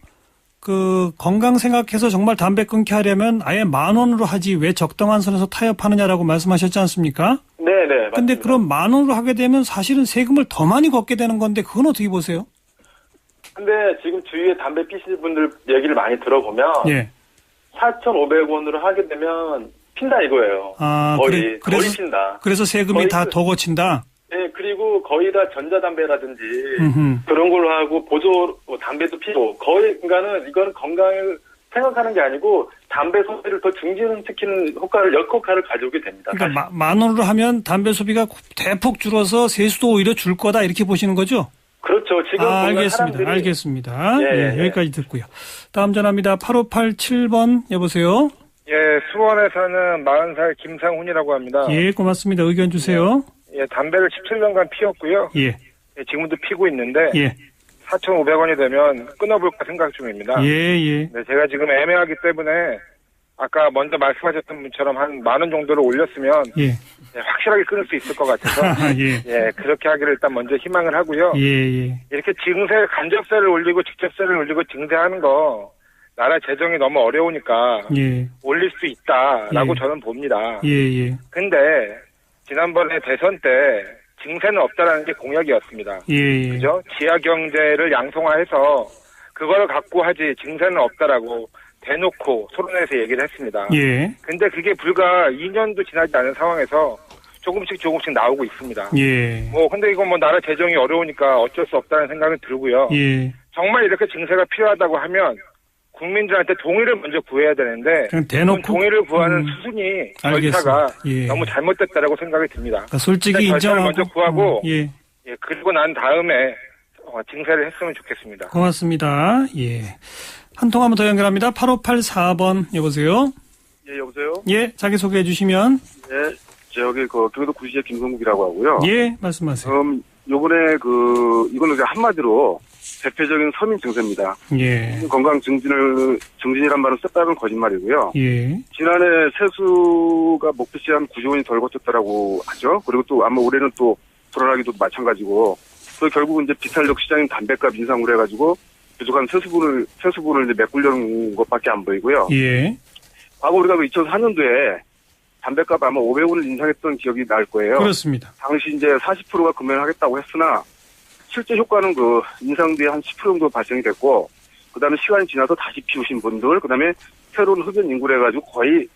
그 건강 생각해서 정말 담배 끊게 하려면 아예 10,000원으로 하지 왜 적당한 선에서 타협하느냐라고 말씀하셨지 않습니까? 네네. 맞습니다. 근데 그럼 10,000원으로 하게 되면 사실은 세금을 더 많이 걷게 되는 건데 그건 어떻게 보세요? 근데 지금 주위에 담배 피시는 분들 얘기를 많이 들어보면 예. 4,500원으로 하게 되면 핀다 이거예요. 아, 거의 그래서 핀다. 그래서 세금이 거의 다 더 거친다. 네, 그리고 거의 다 전자담배라든지 음흠. 그런 걸로 하고 보조 담배도 피고 거의 그러니까는 이건 건강을 생각하는 게 아니고 담배 소비를 더 중진시키는 효과를 역효과를 가져오게 됩니다. 그러니까 10,000원으로 하면 담배 소비가 대폭 줄어서 세수도 오히려 줄 거다 이렇게 보시는 거죠? 그렇죠. 지금 보면 알겠습니다. 사람들이 알겠습니다. 예, 예, 여기까지 듣고요. 다음 전화입니다. 8587번 여보세요. 예, 수원에 사는 40살 김상훈이라고 합니다. 예, 고맙습니다. 의견 주세요. 예, 담배를 17년간 피웠고요. 예. 예, 지금도 피고 있는데 예. 4,500원이 되면 끊어볼까 생각 중입니다. 예, 예. 네, 제가 지금 애매하기 때문에 아까 먼저 말씀하셨던 분처럼 한 10,000원 정도를 올렸으면 예. 예, 확실하게 끊을 수 있을 것 같아서 예. 예, 그렇게 하기를 일단 먼저 희망을 하고요. 예, 예. 이렇게 증세, 간접세를 올리고 직접세를 올리고 증세하는 거 나라 재정이 너무 어려우니까 예. 올릴 수 있다라고 예. 저는 봅니다. 예, 예. 근데 지난번에 대선 때 증세는 없다라는 게 공약이었습니다. 예, 예. 그죠? 지하 경제를 양성화해서 그걸 갖고 하지 증세는 없다라고 대놓고 토론회에서 얘기를 했습니다. 예. 근데 그게 불과 2년도 지나지 않은 상황에서 조금씩 나오고 있습니다. 예. 근데 이건 나라 재정이 어려우니까 어쩔 수 없다는 생각은 들고요. 예. 정말 이렇게 증세가 필요하다고 하면 국민들한테 동의를 먼저 구해야 되는데 그냥 대놓고 동의를 구하는 수순이 절차가 예. 너무 잘못됐다라고 생각이 듭니다. 그러니까 솔직히 절차를 인정하고 먼저 구하고 예. 예, 그리고 난 다음에 증세를 했으면 좋겠습니다. 고맙습니다. 예. 한 통 한번 더 연결합니다. 8584번 여보세요. 예, 여보세요? 예, 자기 소개해 주시면. 예, 저기 경기도 구시의 김성국이라고 하고요. 예, 말씀하세요. 요번에 이거는 그냥 한마디로 대표적인 서민 증세입니다. 예. 건강 증진이란 말은 쎄빠른 거짓말이고요. 예. 지난해 세수가 목표치 한 9조 원이 덜 거쳤다라고 하죠. 그리고 또 아마 올해는 또 불안하기도 마찬가지고 또 결국 이제 비탄력 시장인 담배값 인상을 해가지고 부족한 세수분을 이제 메꾸려는 것밖에 안 보이고요. 예. 과거 우리가 2004년도에 담배값 아마 500원을 인상했던 기억이 날 거예요. 그렇습니다. 당시 이제 40%가 금연하겠다고 했으나 실제 효과는 인상 뒤에 한 10% 정도 발생이 됐고 그다음에 시간이 지나서 다시 피우신 분들 그다음에 새로운 흡연 인구를 해가지고 거의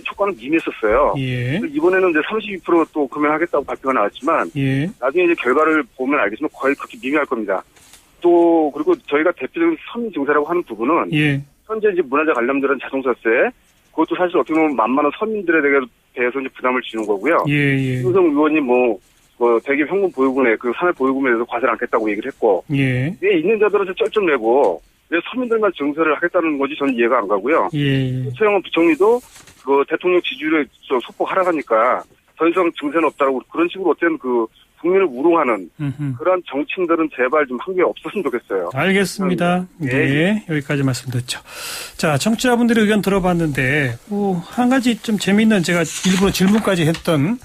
효과는 미미했었어요. 예. 이번에는 이제 32%또 금연하겠다고 발표가 나왔지만 예. 나중에 이제 결과를 보면 알겠지만 거의 그렇게 미미할 겁니다. 또 그리고 저희가 대표적인 서민 증세라고 하는 부분은 예. 현재 이제 문화재 관련들은 자동차세 그것도 사실 어떻게 보면 만만한 서민들에 대해서 이제 부담을 지는 거고요. 예. 예. 윤석 의원이 대기 평균 보유금에 산업 보유금에 대해서 과세를 않겠다고 얘기를 했고 예. 왜 있는 자들한테 쩔쩔매고 왜 서민들만 증세를 하겠다는 건지 저는 이해가 안 가고요. 예. 최영원 부총리도 대통령 지지율에 소폭 하락하니까 더 이상 증세는 없다라고 그런 식으로 어떤 국민을 우롱하는 그런 정치인들은 제발 좀 한 게 없었으면 좋겠어요. 알겠습니다. 네, 여기까지 말씀 듣죠. 자, 청취자분들의 의견 들어봤는데 한 가지 좀 재미있는 제가 일부러 질문까지 했던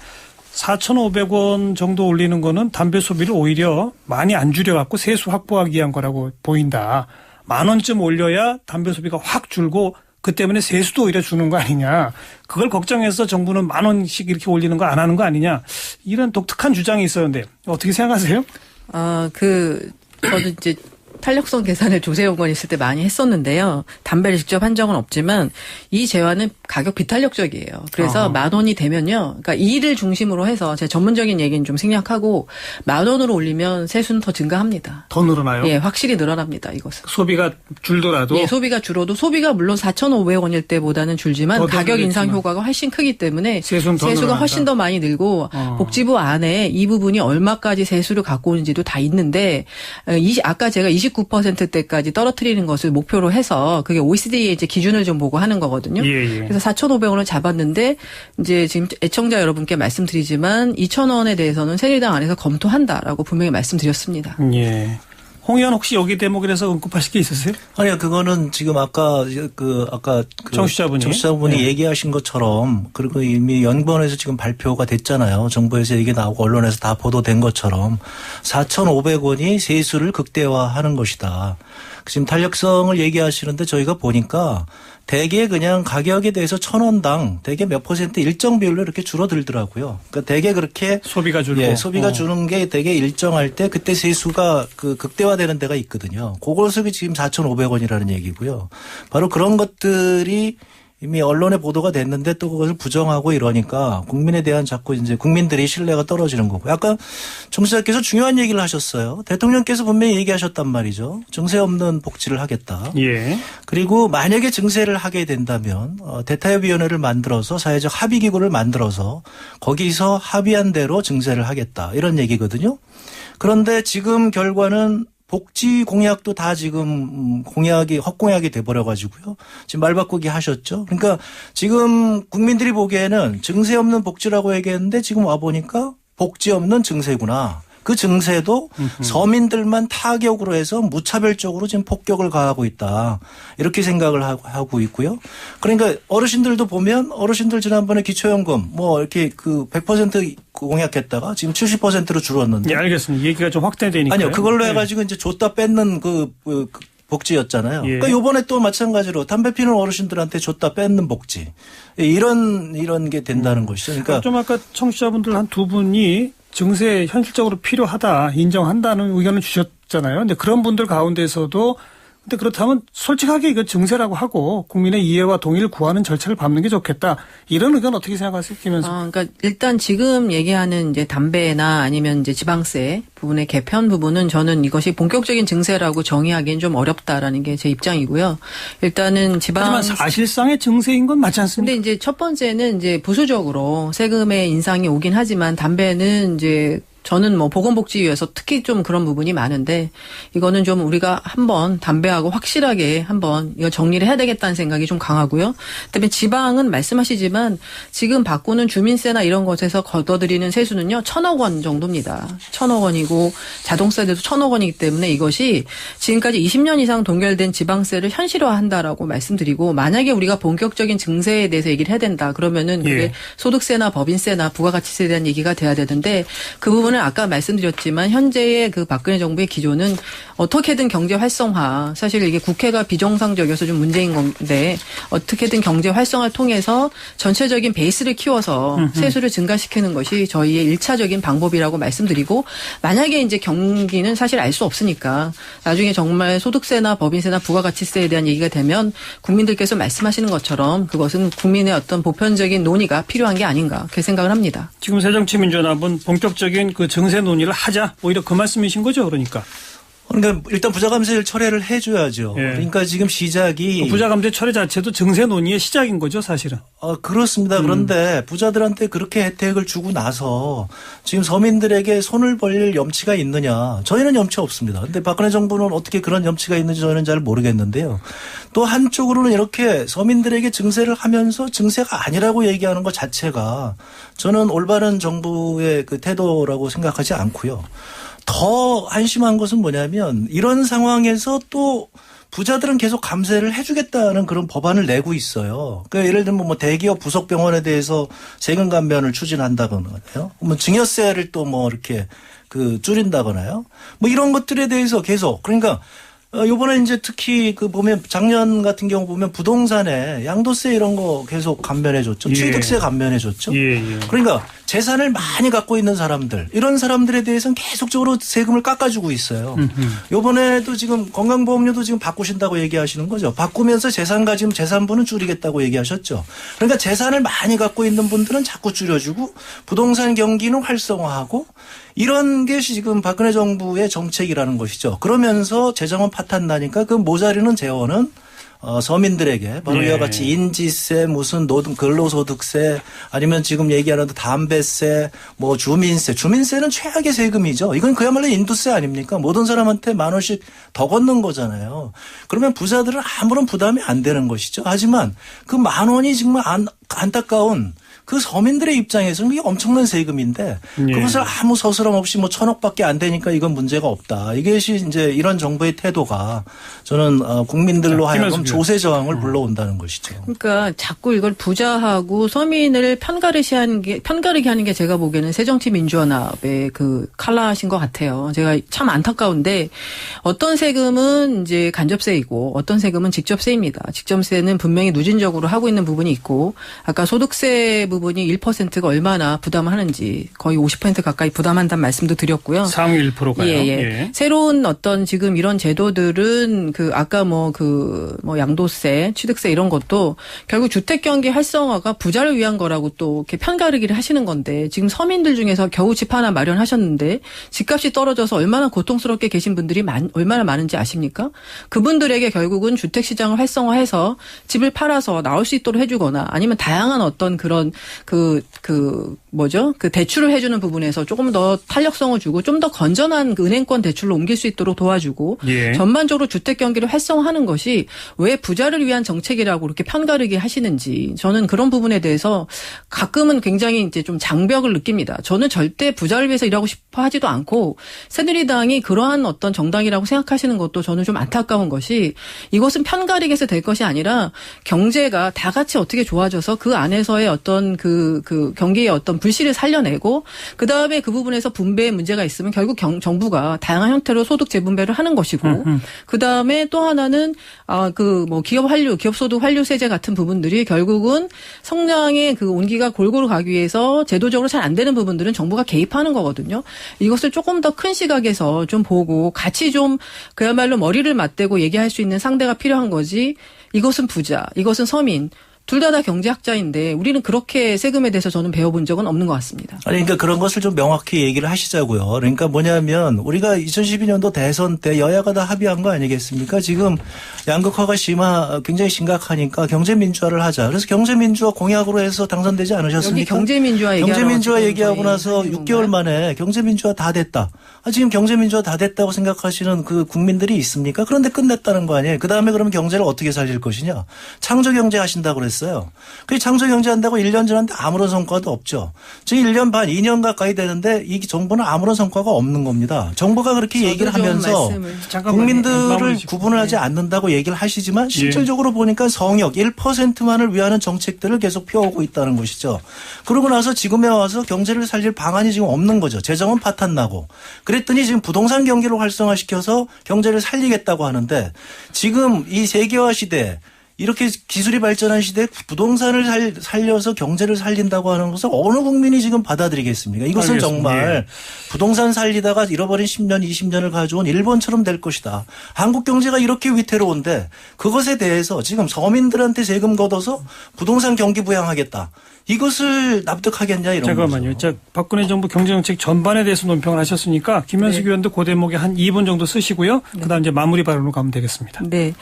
4,500원 정도 올리는 거는 담배 소비를 오히려 많이 안 줄여갖고 세수 확보하기 위한 거라고 보인다. 10,000원쯤 올려야 담배 소비가 확 줄고 그 때문에 세수도 오히려 주는 거 아니냐. 그걸 걱정해서 정부는 10,000원씩 이렇게 올리는 거 안 하는 거 아니냐. 이런 독특한 주장이 있었는데 어떻게 생각하세요? 저도 이제 탄력성 계산을 조세호건 있을 때 많이 했었는데요. 담배를 직접 한 적은 없지만 이 제화는 가격 비탄력적이에요. 그래서 10,000원이 되면요. 그러니까 이를 중심으로 해서 제 전문적인 얘기는 좀 생략하고 10,000원으로 올리면 세수는 더 증가합니다. 더 늘어나요? 예, 확실히 늘어납니다. 이것은. 소비가 줄더라도? 예, 소비가 줄어도 소비가 물론 4,500원일 때보다는 줄지만 가격 인상 효과가 훨씬 크기 때문에 세수가 훨씬 더 많이 늘고 복지부 안에 이 부분이 얼마까지 세수를 갖고 오는지도 다 있는데 아까 제가 29%대까지 떨어뜨리는 것을 목표로 해서 그게 OECD의 이제 기준을 좀 보고 하는 거거든요. 예. 그래서 4,500원을 잡았는데 이제 지금 애청자 여러분께 말씀드리지만 2,000원에 대해서는 새누리당 안에서 검토한다라고 분명히 말씀드렸습니다. 예. 홍 의원 혹시 여기 대목에 대해서 언급하실 게 있으세요? 아니요, 그거는 지금 아까 정치자분이 얘기하신 것처럼 그리고 이미 연구원에서 지금 발표가 됐잖아요. 정부에서 얘기 나오고 언론에서 다 보도된 것처럼 4,500원이 세수를 극대화하는 것이다. 지금 탄력성을 얘기하시는데 저희가 보니까 대개 그냥 가격에 대해서 1,000원당 대개 몇 퍼센트 일정 비율로 이렇게 줄어들더라고요. 그러니까 대개 그렇게 소비가 줄고 소비가 주는 게 되게 일정할 때 그때 세수가 극대화되는 데가 있거든요. 그것이 지금 4,500원이라는 얘기고요. 바로 그런 것들이 이미 언론에 보도가 됐는데 또 그것을 부정하고 이러니까 국민에 대한 자꾸 이제 국민들이 신뢰가 떨어지는 거고. 아까 정치자께서 중요한 얘기를 하셨어요. 대통령께서 분명히 얘기하셨단 말이죠. 증세 없는 복지를 하겠다. 예. 그리고 만약에 증세를 하게 된다면 대타협위원회를 만들어서 사회적 합의기구를 만들어서 거기서 합의한 대로 증세를 하겠다. 이런 얘기거든요. 그런데 지금 결과는 복지 공약도 다 지금 헛공약이 돼버려가지고요. 지금 말 바꾸기 하셨죠. 그러니까 지금 국민들이 보기에는 증세 없는 복지라고 얘기했는데 지금 와보니까 복지 없는 증세구나. 그 증세도 서민들만 타격으로 해서 무차별적으로 지금 폭격을 가하고 있다. 이렇게 생각을 하고 있고요. 그러니까 어르신들도 보면 어르신들 지난번에 기초연금 이렇게 100% 공약했다가 지금 70%로 줄었는데. 네, 알겠습니다. 얘기가 좀 확대되니까요. 아니요. 그걸로 해가지고 이제 줬다 뺏는 복지였잖아요. 예. 그러니까 요번에 또 마찬가지로 담배 피는 어르신들한테 줬다 뺏는 복지. 이런 게 된다는 것이죠. 그러니까 좀 아까 청취자분들 한 두 분이 증세 현실적으로 필요하다, 인정한다는 의견을 주셨잖아요. 근데 그런 분들 가운데서도 근데 그렇다면 솔직하게 이거 증세라고 하고 국민의 이해와 동의를 구하는 절차를 밟는 게 좋겠다. 이런 의견 어떻게 생각하세요, 김현수? 그러니까 일단 지금 얘기하는 이제 담배나 아니면 이제 지방세 부분의 개편 부분은 저는 이것이 본격적인 증세라고 정의하기엔 좀 어렵다라는 게 제 입장이고요. 일단은 하지만 사실상의 증세인 건 맞지 않습니까? 근데 이제 첫 번째는 이제 부수적으로 세금의 인상이 오긴 하지만 담배는 이제 저는 보건복지위에서 특히 좀 그런 부분이 많은데 이거는 좀 우리가 한번 담배하고 확실하게 한번 이거 정리를 해야 되겠다는 생각이 좀 강하고요. 그다음에 지방은 말씀하시지만 지금 바꾸는 주민세나 이런 것에서 걷어들이는 세수는요 1,000억 원 정도입니다. 1,000억 원이고 자동세도 1,000억 원이기 때문에 이것이 지금까지 20년 이상 동결된 지방세를 현실화한다라고 말씀드리고 만약에 우리가 본격적인 증세에 대해서 얘기를 해야 된다 그러면은 그게 소득세나 법인세나 부가가치세에 대한 얘기가 돼야 되는데 그 부분은 아까 말씀드렸지만 현재의 그 박근혜 정부의 기조는 어떻게든 경제 활성화 사실 이게 국회가 비정상적이어서 좀 문제인 건데 어떻게든 경제 활성화를 통해서 전체적인 베이스를 키워서 세수를 증가시키는 것이 저희의 1차적인 방법이라고 말씀드리고 만약에 이제 경기는 사실 알 수 없으니까 나중에 정말 소득세나 법인세나 부가가치세에 대한 얘기가 되면 국민들께서 말씀하시는 것처럼 그것은 국민의 어떤 보편적인 논의가 필요한 게 아닌가 그렇게 생각을 합니다. 지금 새정치민주연합은 본격적인 그 증세 논의를 하자 오히려 그 말씀이신 거죠, 그러니까. 그러니까 일단 부자감세를 철회를 해줘야죠. 예. 그러니까 지금 시작이 부자감세 철회 자체도 증세 논의의 시작인 거죠, 사실은. 그렇습니다. 그런데 부자들한테 그렇게 혜택을 주고 나서 지금 서민들에게 손을 벌릴 염치가 있느냐? 저희는 염치 없습니다. 근데 박근혜 정부는 어떻게 그런 염치가 있는지 저는 잘 모르겠는데요. 또 한쪽으로는 이렇게 서민들에게 증세를 하면서 증세가 아니라고 얘기하는 것 자체가 저는 올바른 정부의 그 태도라고 생각하지 않고요. 더 한심한 것은 뭐냐면 이런 상황에서 또 부자들은 계속 감세를 해주겠다는 그런 법안을 내고 있어요. 그러니까 예를 들면 대기업 부속병원에 대해서 세금 감면을 추진한다거나요. 증여세를 또 이렇게 줄인다거나요. 이런 것들에 대해서 계속 그러니까 요번에 이제 특히 보면 작년 같은 경우 보면 부동산에 양도세 이런 거 계속 감면해줬죠. 예. 취득세 감면해줬죠. 예. 그러니까 재산을 많이 갖고 있는 사람들 이런 사람들에 대해서는 계속적으로 세금을 깎아주고 있어요. 요번에도 지금 건강보험료도 지금 바꾸신다고 얘기하시는 거죠. 바꾸면서 재산 가지면 재산분은 줄이겠다고 얘기하셨죠. 그러니까 재산을 많이 갖고 있는 분들은 자꾸 줄여주고 부동산 경기는 활성화하고 이런 게 지금 박근혜 정부의 정책이라는 것이죠. 그러면서 재정은 파탄 나니까 그 모자리는 재원은 서민들에게 바로 이와 같이 인지세, 무슨 근로소득세 아니면 지금 얘기하는 담배세, 뭐 주민세는 최악의 세금이죠. 이건 그야말로 인두세 아닙니까? 모든 사람한테 10,000원씩 더 걷는 거잖아요. 그러면 부자들은 아무런 부담이 안 되는 것이죠. 하지만 그 10,000원이 정말 안타까운 그 서민들의 입장에서는 이게 엄청난 세금인데 그것을 아무 서스럼 없이 1,000억밖에 안 되니까 이건 문제가 없다. 이것이 이제 이런 정부의 태도가 저는 국민들로 하여금 조세 저항을 불러온다는 것이죠. 그러니까 자꾸 이걸 부자하고 서민을 편가르게 하는 게 제가 보기에는 새정치민주연합의 그 칼라신 것 같아요. 제가 참 안타까운데 어떤 세금은 이제 간접세이고 어떤 세금은 직접세입니다. 직접세는 분명히 누진적으로 하고 있는 부분이 있고 아까 소득세 부분이 1%가 얼마나 부담하는지 거의 50% 가까이 부담한다는 말씀도 드렸고요. 상위 1%가요. 예. 새로운 어떤 지금 이런 제도들은 아까 양도세, 취득세 이런 것도 결국 주택 경기 활성화가 부자를 위한 거라고 또 이렇게 편가르기를 하시는 건데 지금 서민들 중에서 겨우 집 하나 마련하셨는데 집값이 떨어져서 얼마나 고통스럽게 계신 분들이 얼마나 많은지 아십니까? 그분들에게 결국은 주택 시장을 활성화해서 집을 팔아서 나올 수 있도록 해주거나 아니면 다양한 어떤 그런 그 대출을 해주는 부분에서 조금 더 탄력성을 주고 좀 더 건전한 은행권 대출로 옮길 수 있도록 도와주고 전반적으로 주택 경기를 활성화하는 것이 왜 부자를 위한 정책이라고 그렇게 편가르게 하시는지 저는 그런 부분에 대해서 가끔은 굉장히 이제 좀 장벽을 느낍니다. 저는 절대 부자를 위해서 일하고 싶어 하지도 않고 새누리당이 그러한 어떤 정당이라고 생각하시는 것도 저는 좀 안타까운 것이 이것은 편가르기에서 될 것이 아니라 경제가 다 같이 어떻게 좋아져서 그 안에서의 어떤 그 경기의 어떤 불씨를 살려내고 그 다음에 그 부분에서 분배에 문제가 있으면 결국 정부가 다양한 형태로 소득 재분배를 하는 것이고 그 다음에 또 하나는 기업 소득 환류 세제 같은 부분들이 결국은 성장의 그 온기가 골고루 가기 위해서 제도적으로 잘 안 되는 부분들은 정부가 개입하는 거거든요. 이것을 조금 더 큰 시각에서 좀 보고 같이 좀 그야말로 머리를 맞대고 얘기할 수 있는 상대가 필요한 거지. 이것은 부자, 이것은 서민. 둘 다 경제학자인데 우리는 그렇게 세금에 대해서 저는 배워본 적은 없는 것 같습니다. 아니 그러니까 그런 것을 좀 명확히 얘기를 하시자고요. 그러니까 뭐냐면 우리가 2012년도 대선 때 여야가 다 합의한 거 아니겠습니까? 지금 양극화가 굉장히 심각하니까 경제민주화를 하자. 그래서 경제민주화 공약으로 해서 당선되지 않으셨습니까? 여기 경제민주화 얘기하고 나서 6개월 만에 경제민주화 다 됐다. 지금 경제민주화 다 됐다고 생각하시는 그 국민들이 있습니까? 그런데 끝냈다는 거 아니에요. 그다음에 그러면 경제를 어떻게 살릴 것이냐. 창조경제 하신다고 그랬어요. 그 창조경제 한다고 1년 지났는데 아무런 성과도 없죠. 지금 1년 반, 2년 가까이 되는데 이 정부는 아무런 성과가 없는 겁니다. 정부가 그렇게 얘기를 하면서 국민들을 구분을 하지 않는다고 얘기를 하시지만 실질적으로 보니까 성역 1%만을 위하는 정책들을 계속 펴오고 있다는 것이죠. 그러고 나서 지금에 와서 경제를 살릴 방안이 지금 없는 거죠. 재정은 파탄나고. 그랬더니 지금 부동산 경기를 활성화시켜서 경제를 살리겠다고 하는데 지금 이 세계화 시대 이렇게 기술이 발전한 시대에 부동산을 살려서 경제를 살린다고 하는 것을 어느 국민이 지금 받아들이겠습니까? 이것은 정말 부동산 살리다가 잃어버린 10년, 20년을 가져온 일본처럼 될 것이다. 한국 경제가 이렇게 위태로운데 그것에 대해서 지금 서민들한테 세금 걷어서 부동산 경기 부양하겠다. 이것을 납득하겠냐 이런 잠깐만요. 거죠. 자, 박근혜 정부 경제정책 전반에 대해서 논평을 하셨으니까 김현숙 의원도 그 대목에 한 2분 정도 쓰시고요. 그다음 이제 마무리 발언으로 가면 되겠습니다. 네.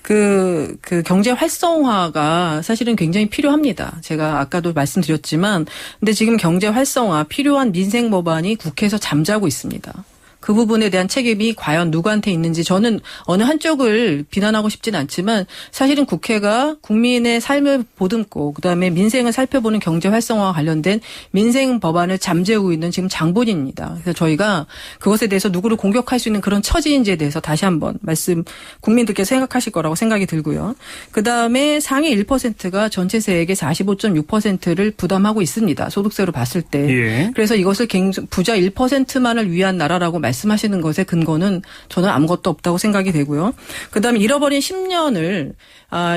그 경제 활성화가 사실은 굉장히 필요합니다. 제가 아까도 말씀드렸지만 근데 지금 경제 활성화 필요한 민생 법안이 국회에서 잠자고 있습니다. 그 부분에 대한 책임이 과연 누구한테 있는지 저는 어느 한쪽을 비난하고 싶진 않지만 사실은 국회가 국민의 삶을 보듬고 그다음에 민생을 살펴보는 경제 활성화와 관련된 민생 법안을 잠재우고 있는 지금 장본인입니다. 그래서 저희가 그것에 대해서 누구를 공격할 수 있는 그런 처지인지에 대해서 다시 한번 국민들께서 생각하실 거라고 생각이 들고요. 그다음에 상위 1%가 전체 세액의 45.6%를 부담하고 있습니다. 소득세로 봤을 때. 그래서 이것을 부자 1%만을 위한 나라라고 말씀하시는 것의 근거는 저는 아무것도 없다고 생각이 되고요. 그다음에 잃어버린 10년을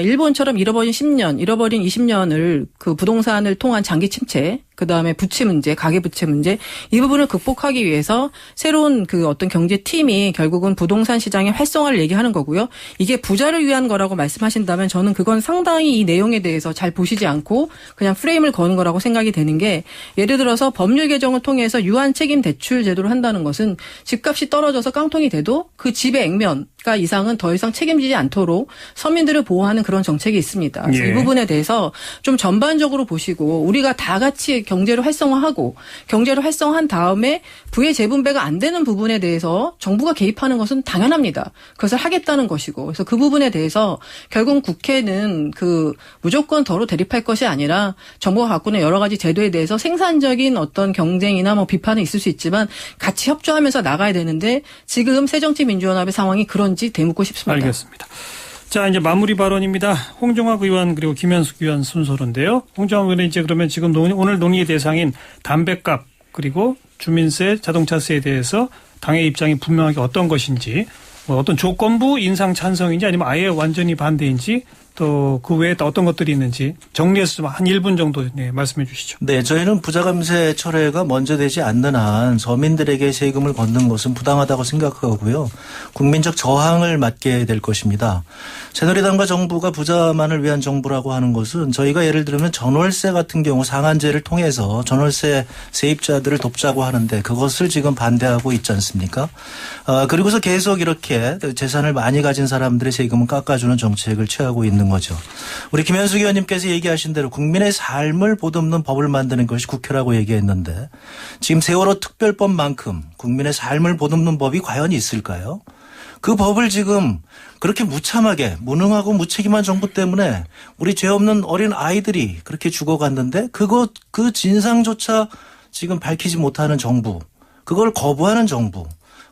일본처럼 잃어버린 10년, 잃어버린 20년을 그 부동산을 통한 장기 침체, 그다음에 부채 문제, 가계 부채 문제 이 부분을 극복하기 위해서 새로운 그 어떤 경제팀이 결국은 부동산 시장의 활성화를 얘기하는 거고요. 이게 부자를 위한 거라고 말씀하신다면 저는 그건 상당히 이 내용에 대해서 잘 보시지 않고 그냥 프레임을 거는 거라고 생각이 되는 게 예를 들어서 법률 개정을 통해서 유한 책임 대출 제도를 한다는 것은 집값이 떨어져서 깡통이 돼도 그 집의 액면가 이상은 더 이상 책임지지 않도록 서민들을 보호하는 그런 정책이 있습니다. 그래서 예. 이 부분에 대해서 좀 전반적으로 보시고 우리가 다 같이 경제를 활성화하고 경제를 활성화한 다음에 부의 재분배가 안 되는 부분에 대해서 정부가 개입하는 것은 당연합니다. 그것을 하겠다는 것이고 그래서 그 부분에 대해서 결국 국회는 그 무조건 덜어 대립할 것이 아니라 정부가 갖고 있는 여러 가지 제도에 대해서 생산적인 어떤 경쟁이나 뭐 비판은 있을 수 있지만 같이 협조하면서 나가야 되는데 지금 새정치민주연합의 상황이 그런지 되묻고 싶습니다. 알겠습니다. 자, 이제 마무리 발언입니다. 홍정학 의원 그리고 김현숙 의원 순서로인데요. 홍정학 의원은 이제 그러면 지금 오늘 논의의 대상인 담배값 그리고 주민세, 자동차세에 대해서 당의 입장이 분명하게 어떤 것인지 뭐 어떤 조건부 인상 찬성인지 아니면 아예 완전히 반대인지 또 그 외에 또 어떤 것들이 있는지 정리해서 좀 한 1분 정도 말씀해 주시죠. 네, 저희는 부자감세 철회가 먼저 되지 않는 한 서민들에게 세금을 걷는 것은 부당하다고 생각하고요. 국민적 저항을 맞게 될 것입니다. 새누리당과 정부가 부자만을 위한 정부라고 하는 것은 저희가 예를 들면 전월세 같은 경우 상한제를 통해서 전월세 세입자들을 돕자고 하는데 그것을 지금 반대하고 있지 않습니까? 그리고서 계속 이렇게 재산을 많이 가진 사람들의 세금을 깎아주는 정책을 취하고 있는 거죠. 우리 김현숙 의원님께서 얘기하신 대로 국민의 삶을 보듬는 법을 만드는 것이 국회라고 얘기했는데 지금 세월호 특별법만큼 국민의 삶을 보듬는 법이 과연 있을까요? 그 법을 지금 그렇게 무참하게 무능하고 무책임한 정부 때문에 우리 죄 없는 어린 아이들이 그렇게 죽어갔는데 그 진상조차 지금 밝히지 못하는 정부, 그걸 거부하는 정부.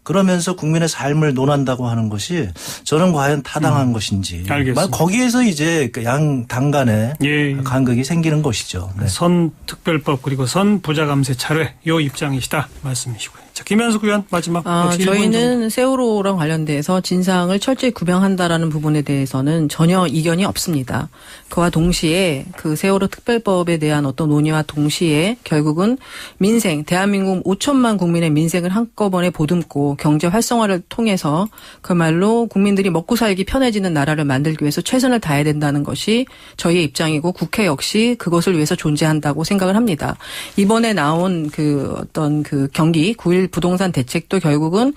그러면서 국민의 삶을 논한다고 하는 것이 저는 과연 타당한 것인지. 알겠습니다. 거기에서 이제 양 당 간의 간극이 생기는 것이죠. 네. 선 특별법 그리고 선 부자감세 철회 요 입장이시다 말씀이시고요. 자, 김현숙 의원 마지막. 저희는 세월호랑 관련돼서 진상을 철저히 규명한다라는 부분에 대해서는 전혀 이견이 없습니다. 그와 동시에 그 세월호 특별법에 대한 어떤 논의와 동시에 결국은 민생, 대한민국 5천만 국민의 민생을 한꺼번에 보듬고 경제 활성화를 통해서 그말로 국민들이 먹고 살기 편해지는 나라를 만들기 위해서 최선을 다해야 된다는 것이 저희의 입장이고 국회 역시 그것을 위해서 존재한다고 생각을 합니다. 이번에 나온 그 어떤 그 경기 9.1 부동산 대책도 결국은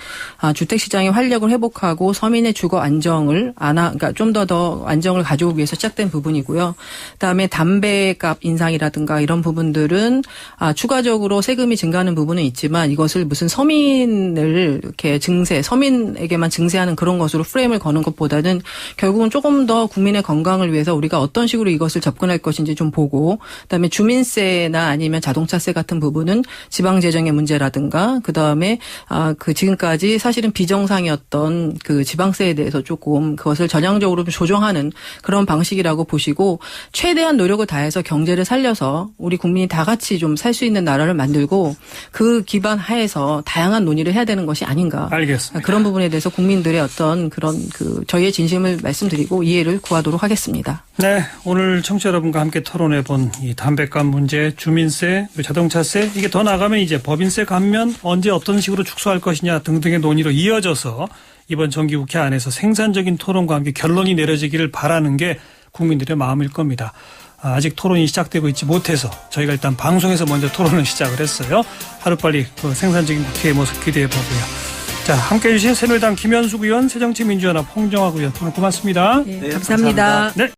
주택시장의 활력을 회복하고 서민의 주거 안정을 그러니까 좀 더 안정을 가져오기 위해서 시작된 부분이고요. 그다음에 담배값 인상이라든가 이런 부분들은 추가적으로 세금이 증가하는 부분은 있지만 이것을 무슨 서민을 이렇게 서민에게만 증세하는 그런 것으로 프레임을 거는 것보다는 결국은 조금 더 국민의 건강을 위해서 우리가 어떤 식으로 이것을 접근할 것인지 좀 보고 그다음에 주민세나 아니면 자동차세 같은 부분은 지방재정의 문제라든가 그다음에 그 지금까지 사실은 비정상이었던 그 지방세에 대해서 조금 그것을 전향적으로 좀 조정하는 그런 방식이라고 보시고 최대한 노력을 다해서 경제를 살려서 우리 국민이 다 같이 좀 살 수 있는 나라를 만들고 그 기반 하에서 다양한 논의를 해야 되는 것이 아닌가. 알겠습니다. 그런 부분에 대해서 국민들의 어떤 그런 저희의 진심을 말씀드리고 이해를 구하도록 하겠습니다. 네, 오늘 청취자 여러분과 함께 토론해본 이 담배값 문제, 주민세, 자동차세 이게 더 나가면 이제 법인세 감면 언제 어떤 식으로 축소할 것이냐 등등의 논의로 이어져서 이번 정기국회 안에서 생산적인 토론과 함께 결론이 내려지기를 바라는 게 국민들의 마음일 겁니다. 아직 토론이 시작되고 있지 못해서 저희가 일단 방송에서 먼저 토론을 시작을 했어요. 하루빨리 그 생산적인 국회의 모습 기대해 보고요. 자, 함께해 주신 새누리당 김현숙 의원, 새정치민주연합 홍정학 의원 오늘 고맙습니다. 네, 감사합니다. 네.